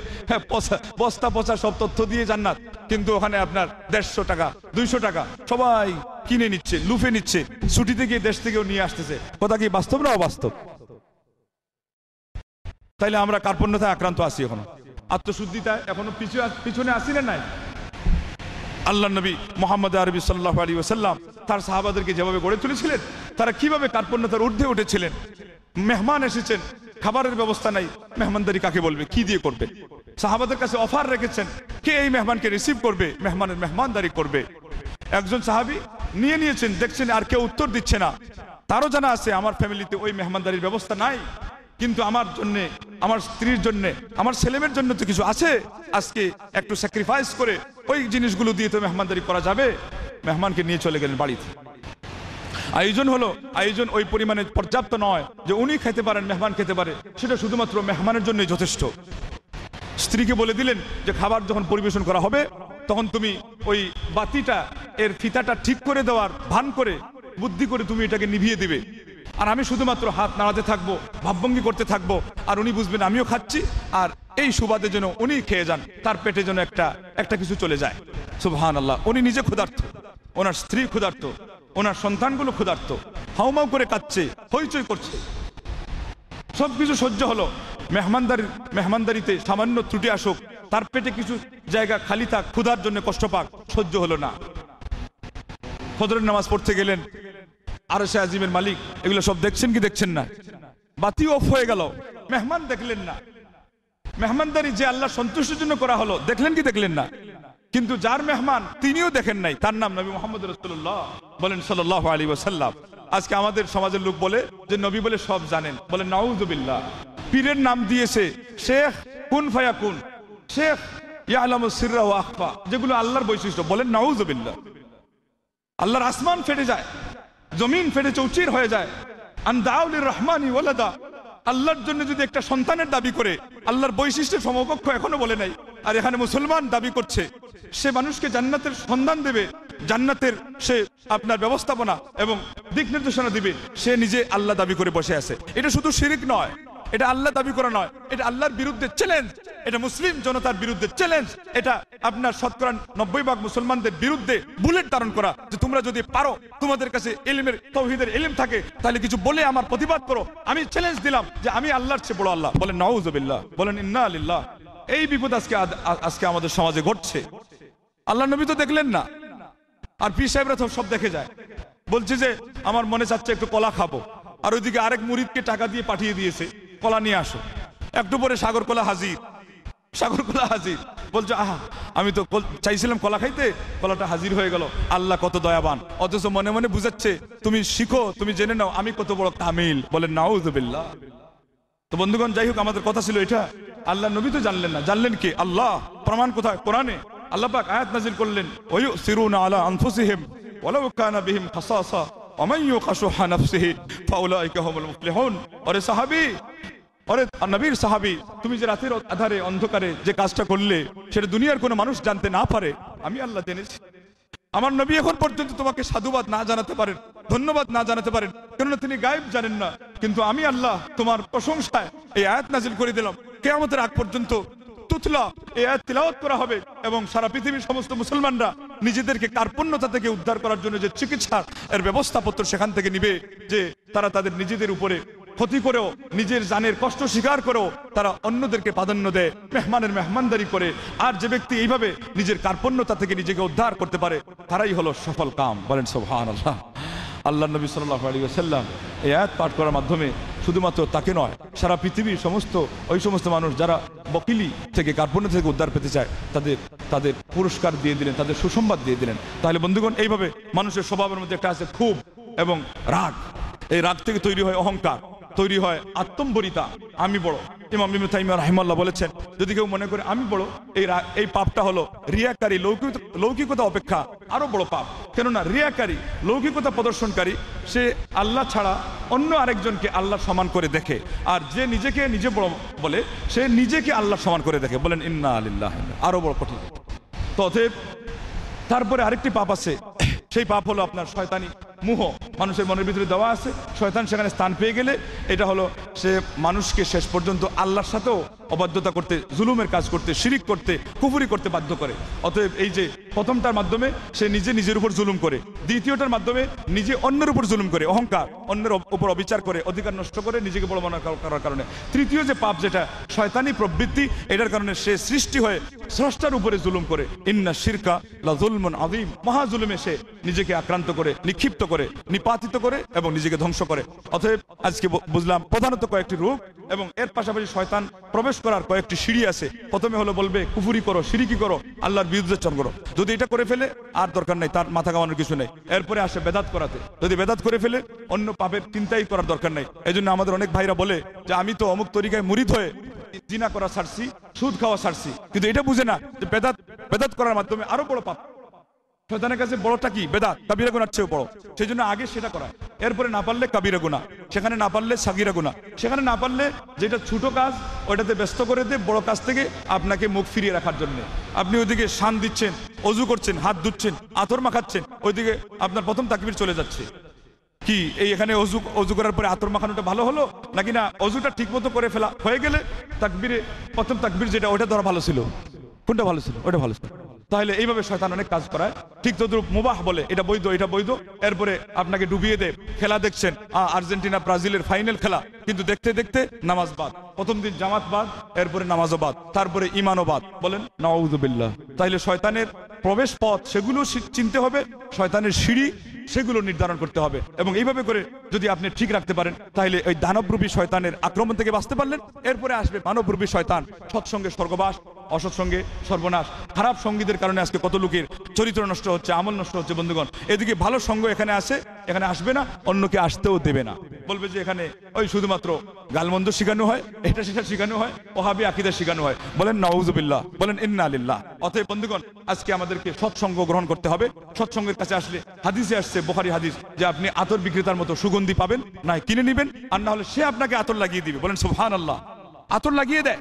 বস্তা পচা সব তথ্য দিয়ে জান্নাত, কিন্তু ওখানে আপনার 150 টাকা 200 টাকা সবাই কিনে নিচ্ছে, লুফে নিচ্ছে, ছুটিতে গিয়ে দেশ থেকেও নিয়ে আসতেছে। কথা কি বাস্তব না অবাস্তব? তাইলে আমরা কার্পণ্যতায় আক্রান্ত আছি এখনো, আত্মশুদ্ধিতায় এখনো পিছনে আসি না নাই? আল্লাহ নবী মুহাম্মদ আরবি সাল্লাল্লাহু আলাইহি ওয়াসাল্লাম তার সাহাবাদেরকে যেভাবে গড়ে তুলেছিলেন, তারা কিভাবে কার্পণ্যতার ঊর্ধ্বে উঠেছিলেন। মেহমান এসেছেন, খাবারের ব্যবস্থা নাই, মেহমানদারি কাকে বলবে, কি দিয়ে করবে? সাহাবাদের কাছে অফার রেখেছেন, কে এই মেহমানকে রিসিভ করবে, মেহমানের মেহমানদারি করবে। একজন সাহাবী নিয়ে নিয়েছেন, দেখছেন আর কেউ উত্তর দিচ্ছে না, তারও জানা আছে আমার ফ্যামিলিতে ওই মেহমানদারির ব্যবস্থা নাই, কিন্তু আমার জন্য, আমার স্ত্রীর জন্য, আমার ছেলেমেয়ের জন্য তো কিছু আছে, আজকে একটু স্যাক্রিফাইস করে ওই জিনিসগুলো দিয়ে তো মেহমানদারি করা যাবে। মেহমানকে নিয়ে চলে গেলেন বাড়িতে। আয়োজন হলো, আয়োজন ওই পরিমাণে পর্যাপ্ত নয় যে উনি খেতে পারেন, মেহমান খেতে পারে, সেটা শুধুমাত্র মেহমানের জন্যই যথেষ্ট। স্ত্রীকে বলে দিলেন যে খাবার যখন পরিবেশন করা হবে তখন তুমি ওই বাতিটা, এর ফিতাটা ঠিক করে দেওয়ার ভান করে, বুদ্ধি করে তুমি এটাকে নিভিয়ে দিবে, আর আমি শুধুমাত্র হাত নাড়াতে থাকবো, ভাবভঙ্গি করতে থাকবো, আর উনি বুঝবেন আমিও খাচ্ছি, আর এই সুবাদে যেন উনি খেয়ে যান, তার পেটে যেন একটা কিছু চলে যায়। সুবহানাল্লাহ। উনি নিজে ক্ষুধার্ত, ওনার স্ত্রী ক্ষুধার্ত, ওনার সন্তানগুলো ক্ষুধার্ত, হাউমাউ করে কাঁদছে, হইচই করছে, সবকিছু সহ্য হলো। মেহমানদারিতে সামান্য ত্রুটি আসুক, তার পেটে কিছু জায়গা খালি থাক, ক্ষুধার জন্য কষ্ট পাক, সহ্য হলো না। ফজরের নামাজ পড়তে গেলেন, আরশে আজিমের মালিক এগুলো সব দেখছেন কি দেখছেন না? বাতি অফ হয়ে গেল, মেহমান দেখলেন না। মেহমানদারি যে আল্লাহ সন্তুষ্টির জন্য করা হলো, দেখলেন কি দেখলেন না? কিন্তু যার মেহমান তিনিও দেখেন নাই, তার নাম নবী মুহাম্মদ রাসূলুল্লাহ বলেন সাল্লাল্লাহু আলাইহি ওয়াসাল্লাম। আজকে আমাদের সমাজের লোক বলে যে নবী বলে সব জানেন, বলে নাউযুবিল্লাহ। পীরের নাম দিয়েছে শেখ, কুন ফায়াকুন, শেখ ইয়ালামুস সিররা ওয়া আখফা, যেগুলো আল্লাহর বৈশিষ্ট্য, বলেন নাউযুবিল্লাহ। আল্লাহর আসমান ফেটে যায়, জমিন ফেটে চৌচির হয়ে যায়। আনদাউলির রহমানি ওয়ালাদা, আল্লাহর জন্য যদি একটা সন্তানের দাবি করে, আল্লাহর বৈশিষ্ট্যের সমকক্ষ এখনো বলে নাই। আর এখানে মুসলমান দাবি করছে সে মানুষকে জান্নাতের সন্ধান দেবে, জান্নাতের সে আপনার ব্যবস্থাপনা এবং দিক নির্দেশনা দিবে, সে নিজে আল্লাহ দাবি করে বসে আছে। এটা শুধু শিরিক নয়, এটা আল্লাহ দাবি করা নয়, এটা আল্লাহর বিরুদ্ধে চ্যালেঞ্জ, এটা মুসলিম জনতার বিরুদ্ধে চ্যালেঞ্জ, এটা আপনার শতকরা 90% মুসলমানদের বিরুদ্ধে বুলেট ধারণ করা, যে তোমরা যদি পারো, তোমাদের কাছে ইলমের তাওহীদের ইলম থাকে, তাহলে কিছু বলে আমার প্রতিবাদ করো। আমি চ্যালেঞ্জ দিলাম যে আমি আল্লাহর চেয়ে বড় আল্লাহ। বলেন নাউযুবিল্লাহ, বলেন ইন্না লিল্লাহ। এই বিপদ আজকে আমাদের সমাজে ঘটছে। আল্লাহ নবী তো দেখলেন না, আর পীর সাহেবরা তো সব দেখে যায়। বলছে যে আমার মনে চাচ্ছে একটু কলা খাবো, আর ওইদিকে আরেক মুরিদকে টাকা দিয়ে পাঠিয়ে দিয়েছে কলা নিয়ে আসো। একটু পরে সাগর কলা হাজির, সাগর কলা হাজির। বলছে আহা, আমি তো চাইছিলাম কলা খাইতে, কলাটা হাজির হয়ে গেল। আল্লাহ কত দয়াবান, অথচ মনে মনে বুঝাচ্ছে তুমি শিখো, তুমি জেনে নাও আমি কত বড় কামিল। বলেন নাউযুবিল্লাহ। তো বন্ধুগণ, যাই হোক, আমাদের কথা ছিল এটা। আল্লাহ নবী তো জানলেন না, জানলেন কি? আল্লাহ। প্রমাণ কোথায়? কোরআনে আল্লাহ পাক আয়াত নাযিল করলেন, ওয়ায়ুসিরুনা আলা আনফুসিহিম ওয়ালাউ কানা বিহিম খাসাসা ওয়া মান ইউকাশুহা নাফসিহি ফাউলাইকা হুমুল মুফলিহুন। ওরে সাহাবী, ওরে নবীর সাহাবী, তুমি যে রাতের আধারে অন্ধকারে যে কাজটা করলে, সেটা দুনিয়ার কোনো মানুষ জানতে না পারে, আমি আল্লাহ জেনেছি। আমার নবী এখন পর্যন্ত তোমাকে সাধুবাদ না জানাতে পারেন, ধন্যবাদ না জানাতে পারেন, কেননা তিনি গায়েব জানেন না, কিন্তু আমি আল্লাহ তোমার প্রশংসায় এই আয়াত নাযিল করে দিলাম। কিয়ামতের আগ পর্যন্ত তুতলা এই আয়াত তিলাওয়াত করা হবে এবং সারা পৃথিবীর সমস্ত মুসলমানরা নিজেদেরকে কার্পণ্যতা থেকে উদ্ধার করার জন্য যে চিকিৎসা এর ব্যবস্থাপত্র সেখান থেকে নিবে, যে তারা তাদের নিজেদের উপরে ক্ষতি করেও নিজের জানের কষ্ট স্বীকার করেও তারা অন্যদেরকে প্রাধান্য দেয়, মেহমানের মেহমানদারি করে। আর যে ব্যক্তি এইভাবে নিজের কার্পণ্যতা থেকে নিজেকে উদ্ধার করতে পারে তারাই হলো সফল কাম। বলেন সুবহানাল্লাহ। আল্লাহ নবী সাল্লাল্লাহু আলাইহি ওয়াসাল্লাম এই আয়াত পাঠ করার মাধ্যমে শুধুমাত্র তাকে নয়, সারা পৃথিবীর ওই সমস্ত মানুষ যারা বকিলি থেকে কার্পণ্য থেকে উদ্ধার পেতে চায় তাদের পুরস্কার দিয়ে দিলেন, তাদের সুসংবাদ দিয়ে দিলেন। তাহলে বন্ধুগণ, এইভাবে মানুষের স্বভাবের মধ্যে একটা আছে ক্ষোভ এবং রাগ। এই রাগ থেকে তৈরি হয় অহংকার, তৈরি হয় আত্মম্বরিতা, আমি বড়। ইমাম ইবনে তাইমিয়া রাহিমাহুল্লাহ বলেছেন, যদি কেউ মনে করে আমি বড়, এই পাপটা হলো রিয়াকারী, লৌকিকতা অপেক্ষা আরো বড় পাপ। কেননা রিয়াকারী, লৌকিকতা প্রদর্শনকারী, সে আল্লাহ ছাড়া অন্য আরেকজনকে আল্লাহ সমান করে দেখে, আর যে নিজেকে নিজে বড় বলে সে নিজেকে আল্লাহ সমান করে দেখে। বলেন ইন্না লিল্লাহি, আরো বড় কঠিন। তো অতএব তারপরে আরেকটি পাপ আছে, সেই পাপ হলো আপনার শয়তানি মোহ। মানুষের মনের ভিতরে দেওয়া আছে, শয়তান সেখানে স্থান পেয়ে গেলে এটা হলো সে মানুষকে শেষ পর্যন্ত আল্লাহর সাথেও অবাধ্যতা করতে, জুলুমের কাজ করতে, শিরিক করতে, কুফরি করতে বাধ্য করে। অতএব এই যে প্রথমটার মাধ্যমে সে নিজের উপর জুলুম করে, দ্বিতীয়টার মাধ্যমে নিজে অন্যের উপর জুলুম করে, অহংকার, অন্যের উপর অবিচার করে, অধিকার নষ্ট করে নিজেকে বড় মনে করার কারণে। তৃতীয় যে পাপ, যেটা শয়তানি প্রবৃত্তি, এটার কারণে সে সৃষ্টি হয়ে স্রষ্টার উপরে জুলুম করে। ইন্না শিরকা লা যুলমুন আযীম, মহা জুলুমে সে নিজেকে আক্রান্ত করে, নিক্ষিপ্ত করে, নিপাতিত করে এবং নিজেকে ধ্বংস করে। অতএব আজকে বুঝলাম প্রধানত কয়েকটি রূপ, এবং এর পাশাপাশি শয়তান প্রবেশ করার কয়েকটি সিঁড়ি আছে। প্রথমে হলো বলবে কুফরি করো, শিরিকি করো, আল্লাহর বিরুদ্ধাচরণ করো। যদি এটা করে ফেলে আর দরকার নেই, তার মাথা কামানোর কিছু নেই। এরপরে আসে বেদাত করাতে, যদি বেদাত করে ফেলে অন্য পাপের চিন্তাই করার দরকার নেই। এই জন্য আমাদের অনেক ভাইরা বলে যে আমি তো অমুক তরিকায় মুরিদ হয়ে জিনা করা ছাড়ছি, সুদ খাওয়া ছাড়ছি, কিন্তু এটা বুঝে না যে বেদাত করার মাধ্যমে আরো বড় পাপ। শয়তানের কাছে বড়টা কি? বেদাত, কাবিরা গুনার চেয়েও বড়। সেই জন্য আগে সেটা করায়, এরপরে না পারলে কাবিরা গুনাহ, সেখানে না পারলে সাগিরা গুনাহ, সেখানে না পারলে যেটা ছোট কাজ ওইটাতে ব্যস্ত করে দিয়ে বড় কাজ থেকে আপনাকে মুখ ফিরিয়ে রাখার জন্য আপনি ওইদিকে শান দিচ্ছেন, অজু করছেন, হাত ধুচ্ছেন, আতর মাখাচ্ছেন, ওইদিকে আপনার প্রথম তাকবীর চলে যাচ্ছে। কি এখানে অজু করার পরে আতর মাখানোটা ভালো হলো নাকি না অজুটা ঠিক মতো করে ফেলা হয়ে গেলে তাকবীরে প্রথম তাকবীর যেটা ওইটা ধরা ভালো ছিল? কোনটা ভালো ছিল? ওটা ভালো ছিল। তাহলে এইভাবে শয়তান অনেক কাজ করায়। ঠিক তদ্রুপ মুবাহ বলে এটা বৈধ, এটা বৈধ, এরপরে আপনাকে ডুবিয়ে দেয়। খেলা দেখছেন, আর্জেন্টিনা ব্রাজিলের ফাইনাল খেলা, কিন্তু দেখতে দেখতে নামাজ বাদ, প্রথম দিন জামাত বাদ, এরপরে নামাজও বাদ, তারপরে ইমানও বাদ। বলেন নাউযুবিল্লাহ। তাইলে শয়তানের প্রবেশ পথ সেগুলো চিনতে হবে, শয়তানের সিঁড়ি সেগুলো নির্ধারণ করতে হবে, এবং এইভাবে করে যদি আপনি ঠিক রাখতে পারেন তাহলে ওই দানবরূপী শয়তানের আক্রমণ থেকে বাঁচতে পারলেন। এরপরে আসবে মানবরূপী শয়তান, সৎসঙ্গে স্বর্গবাস, অসৎসঙ্গে সর্বনাশ। খারাপ সঙ্গীদের কারণে আজকে কত লোকের চরিত্র নষ্ট হচ্ছে, আমল নষ্ট হচ্ছে। বন্ধুগণ, এদিকে ভালো সঙ্গ এখানে আসবে না, অন্যকে আসতেও দেবে না, বলবে যে এখানে ওই শুধুমাত্র গালমন্দ শিখানো হয়, এটা সেটা শিখানো হয়, ওহাবি আকীদা শিখানো হয়। বলেন নাউযুবিল্লাহ, বলেন ইন্না লিল্লাহ। অতএব বন্ধুগণ, আজকে আমাদেরকে সৎসঙ্গ গ্রহণ করতে হবে। সৎসঙ্গের কাছে আসলে হাদিসে আসছে, বুখারী হাদিস, যে আপনি আতর বিক্রেতার মতো সুগন্ধি পাবেন, না কিনে নেবেন, আর না হলে সে আপনাকে আতর লাগিয়ে দিবে। বলেন সুবহানাল্লাহ। আতর লাগিয়ে দেয়,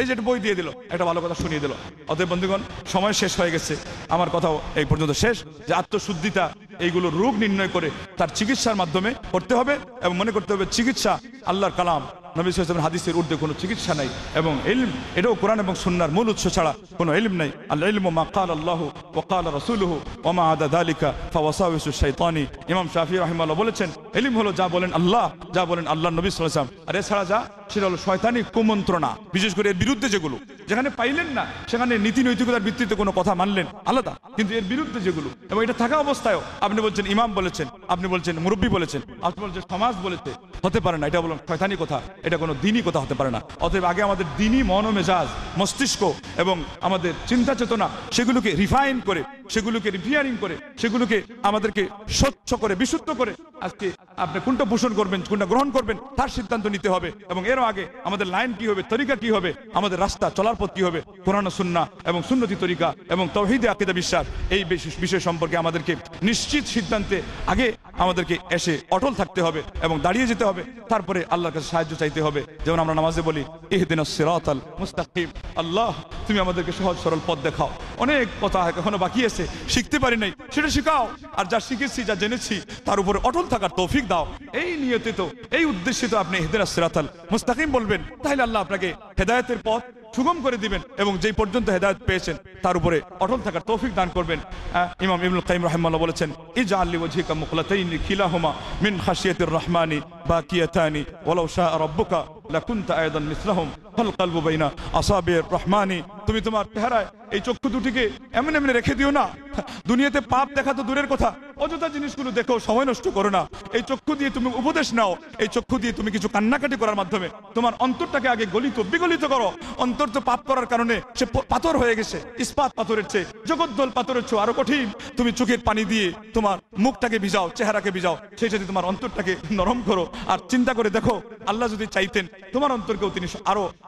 এই যে বই দিয়ে দিল, একটা ভালো কথা শুনিয়ে দিল। অতএব বন্ধুগণ, সময় শেষ হয়ে গেছে, আমার কথাও এই পর্যন্ত শেষ, যে আত্মশুদ্ধিতা এইগুলো রোগ নির্ণয় করে তার চিকিৎসার মাধ্যমে করতে হবে, এবং মনে করতে হবে চিকিৎসা আল্লাহর কালাম, নবী সাল্লাল্লাহু আলাইহি ওয়াসাল্লাম হাদিসের ঊর্ধ্বে কোনো চিকিৎসা নাই, এবং ইলম এটাও কোরআন এবং সুন্নাহর মূল উৎস ছাড়া কোনো ইলম নাই। আল ইলমু মা ক্বালা আল্লাহু ওয়া ক্বালা রাসূলুহু ওয়া মা আদা যালিকা ফাওয়াসাওয়িসু শাইতানি। ইমাম শাফিঈ রাহিমাহুল্লাহ বলেছেন, ইলম হলো যা বলেন আল্লাহ, যা বলেন আল্লাহর নবী সাল্লাল্লাহু আলাইহি ওয়াসাল্লাম, আর এছাড়া যা সেটা হলো শয়তানি কুমন্ত্রণা, বিশেষ করে এর বিরুদ্ধে যেগুলো, যেখানে পাইলেন না সেখানে নীতি নৈতিকতার ভিত্তিতে কোনো কথা মানলেন আলাদা, কিন্তু এর বিরুদ্ধে যেগুলো, এবং এটা থাকা অবস্থায়ও আপনি বলছেন ইমাম বলেছেন, আপনি বলছেন মুরব্বী বলেছেন, আপনি বলছেন সমাজ বলেছে, হতে পারে না, এটা বলুন শয়তানি কথা, এটা কোনো দিনই কথা হতে পারে না। অতএব আগে আমাদের দিনই মন ও মেজাজ, মস্তিষ্ক এবং আমাদের চিন্তা চেতনা সেগুলোকে রিফাইন করে, সেগুলোকে রিপেয়ারিং করে, সেগুলোকে আমাদেরকে স্বচ্ছ করে, বিশুদ্ধ করে আজকে আপনি কোনটা পোষণ করবেন, কোনটা গ্রহণ করবেন তার সিদ্ধান্ত নিতে হবে। এবং এরও আগে আমাদের লাইন কি হবে, তরিকা কি হবে, আমাদের রাস্তা চলার পথ কি হবে, কোরআন ও সুন্নাহ এবং সুন্নতি তরিকা এবং তাওহীদে আকীদা বিশ্বাস, এই বিষয় সম্পর্কে আমাদেরকে নিশ্চিত সিদ্ধান্তে আগে আমাদেরকে এসে অটল থাকতে হবে এবং দাঁড়িয়ে যেতে হবে। তারপরে আল্লাহর কাছে সাহায্য চাইতে হবে। যেমন আমরা নামাজে বলি, ইহদিনাস সিরাতাল মুস্তাকিম, আল্লাহ তুমি আমাদেরকে সহজ সরল পথ দেখাও। অনেক কথা এখনো বাকি আছে, শিখতে পারি নাই, সেটা শিখাও। আর যা শিখেছি, যা জেনেছি, তার উপরে অটল থাকার তৌফিক দাও। এই নিয়তে তো, এই উদ্দেশ্যে তো আপনি ইহদিনাস সিরাতাল মুস্তাকিম বলবেন, তাহলে আল্লাহ আপনাকে হেদায়েতের পথ সুগম করে দিবেন এবং যেই পর্যন্ত হেদায়েত পেয়েছেন তার উপরে অটল থাকার তৌফিক দান করবেন। ইমাম ইবনুল কাইয়িম রাহিমাহুল্লাহ বলেছেন, ইজআল লিওয়াজহিকা মুখলাতাইন কিলাহুমা মিন খাশিয়াতির রহমানি বাকিয়াতানি ওয়ালাউ শাআ রাব্বুকা লাকুনতা আয়দান মিসলাহুম ফাল কলবু বাইনা আসাবির রহমানি। তুমি তোমার চেহারায় এই চক্ষু দুটিকে এমন এমনি রেখে দিও না। দুনিয়াতে পাপ দেখা তো দূরের কথা, অযথা জিনিসগুলো দেখো, সময় নষ্ট করো না। এই চক্ষু দিয়ে তুমি উপদেশ নাও, এই চক্ষু দিয়ে তুমি কিছু কান্নাকাটি করার মাধ্যমে তোমার অন্তরটাকে আগে গলিত বিগলিত করো। অন্তর তো পাপ করার কারণে সে পাথর হয়ে গেছে, ইস্পাত পাথরের চেয়ে, জগদ্দল পাথরের চেয়ে আরো কঠিন। তুমি চোখের পানি দিয়ে তোমার মুখটাকে ভিজাও, চেহারাকে ভিজাও, সেই সাথে তোমার অন্তরটাকে নরম করো। আর চিন্তা করে দেখো, আল্লাহ যদি চাইতেন তোমার অন্তরকেও তিনি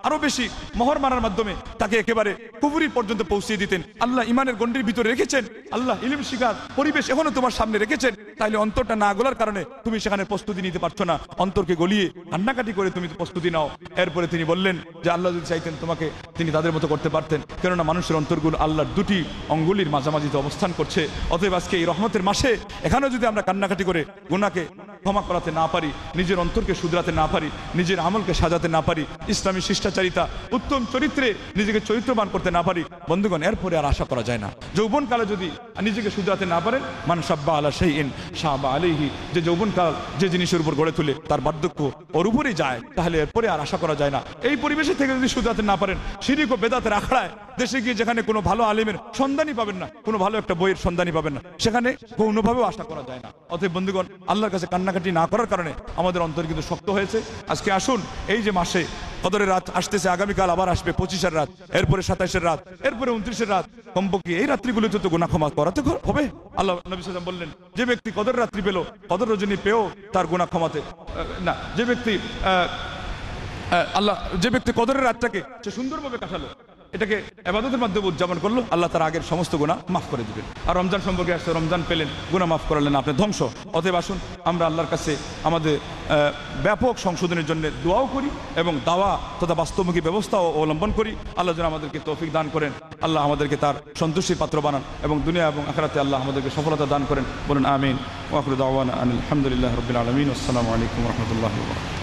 আরো বেশি মোহর মারার মাধ্যমে তাকে একেবারে কুফরি পর্যন্ত পৌঁছিয়ে দিতেন। আল্লাহ ইমানের গণ্ডির ভিতরে রেখেছেন, আল্লাহ ইলম শিখার পরিবেশ এখনো তোমার সামনে রেখেছেন। তাইলে অন্তরটা না গলার কারণে তুমি সেখানে প্রস্তুতি নিতে পারছো না। অন্তরকে গলিয়ে কান্নাকাটি করে তুমি প্রস্তুতি নাও। এরপরে তিনি বললেন যে আল্লাহ যদি চাইতেন তোমাকে, তিনি তাদের মতো করতে পারতেন, কেননা মানুষের অন্তরগুলো আল্লাহর দুটি অঙ্গুলির মাঝামাঝিতে অবস্থান করছে। অতএব আজকে এই রহমতের মাসে এখানেও যদি আমরা কান্নাকাটি করে গুনাহকে ক্ষমা করাতে না পারি, নিজের অন্তরকে শুধরাতে না পারি, নিজের আমলকে সাজাতে না পারি, ইসলামী শিষ্টাচারিতা উত্তম চরিত্রে নিজেকে চরিত্রবান করতে না পারি, বন্ধুগণ, এরপরে আর আশা করা যায় না। যৌবনকালে যদি নিজেকে শুধরাতে না পারেন, মান সাব্বা আলা শাইইন শাবা আলাইহি, যে যৌবনকাল যে জিনিসের উপর গড়ে তুলে তার বার্ধক্য ওর উপরেই যায়, তাহলে এরপরে আর আশা করা যায় না। এই পরিবেশে থেকে যদি শুধরাতে না পারেন, শিরক ও বেদাতের আখড়ায় দেশে গিয়ে যেখানে কোনো ভালো আলিমের সন্ধানই পাবেন না, কোনো ভালো একটা বইয়ের সন্ধানই পাবেন না, সেখানে কোনোভাবেও আশা করা যায় না। অতএব বন্ধুগণ, আল্লাহর কাছে কান্নাকাটি না করার কারণে আমাদের অন্তর কিন্তু শক্ত হয়েছে। আজকে আসুন, এই যে মাসে কদরের রাত আসতেছে, আগামীকাল আবার আসবে 25-এর রাত, এরপরে 27-এর রাত, এরপরে 29-এর রাত, কমপক্ষে এই রাত্রিগুলোতে তো গুনাহ ক্ষমা করাতে হবে। আল্লাহ নবী সাল্লাল্লাহু আলাইহি ওয়াসাল্লাম বললেন, যে ব্যক্তি কদর রাত্রি পেল, কদর রজনী পেও তার গুনাহ ক্ষমাতে না, যে ব্যক্তি কদরের রাতটাকে সে সুন্দরভাবে কাটালো, এটাকে ইবাদতের মাধ্যমে উদযাপন করলো, আল্লাহ তার আগের সমস্ত গুনাহ মাফ করে দিবেন। আর রমজান সম্পর্কে আসছে, রমজান পেলেন, গুনাহ মাফ করালেন, আপনি ধ্বংস। অতএব আসুন আমরা আল্লাহর কাছে আমাদের ব্যাপক সংশোধনের জন্য দোয়াও করি এবং দাওয়া তথা বাস্তবমুখী ব্যবস্থাও অবলম্বন করি। আল্লাহ যেন আমাদেরকে তৌফিক দান করেন, আল্লাহ আমাদেরকে তার সন্তুষ্টির পাত্র বানান এবং দুনিয়া এবং আখিরাতে আল্লাহ আমাদেরকে সফলতা দান করেন। বলুন আমিন। ওয়া আখিরু দাওয়ানা আলহামদুলিল্লাহি রাব্বিল আলামিন। আসসালামু আলাইকুম ওয়া রাহমাতুল্লাহি ওয়া বারাকাতুহু।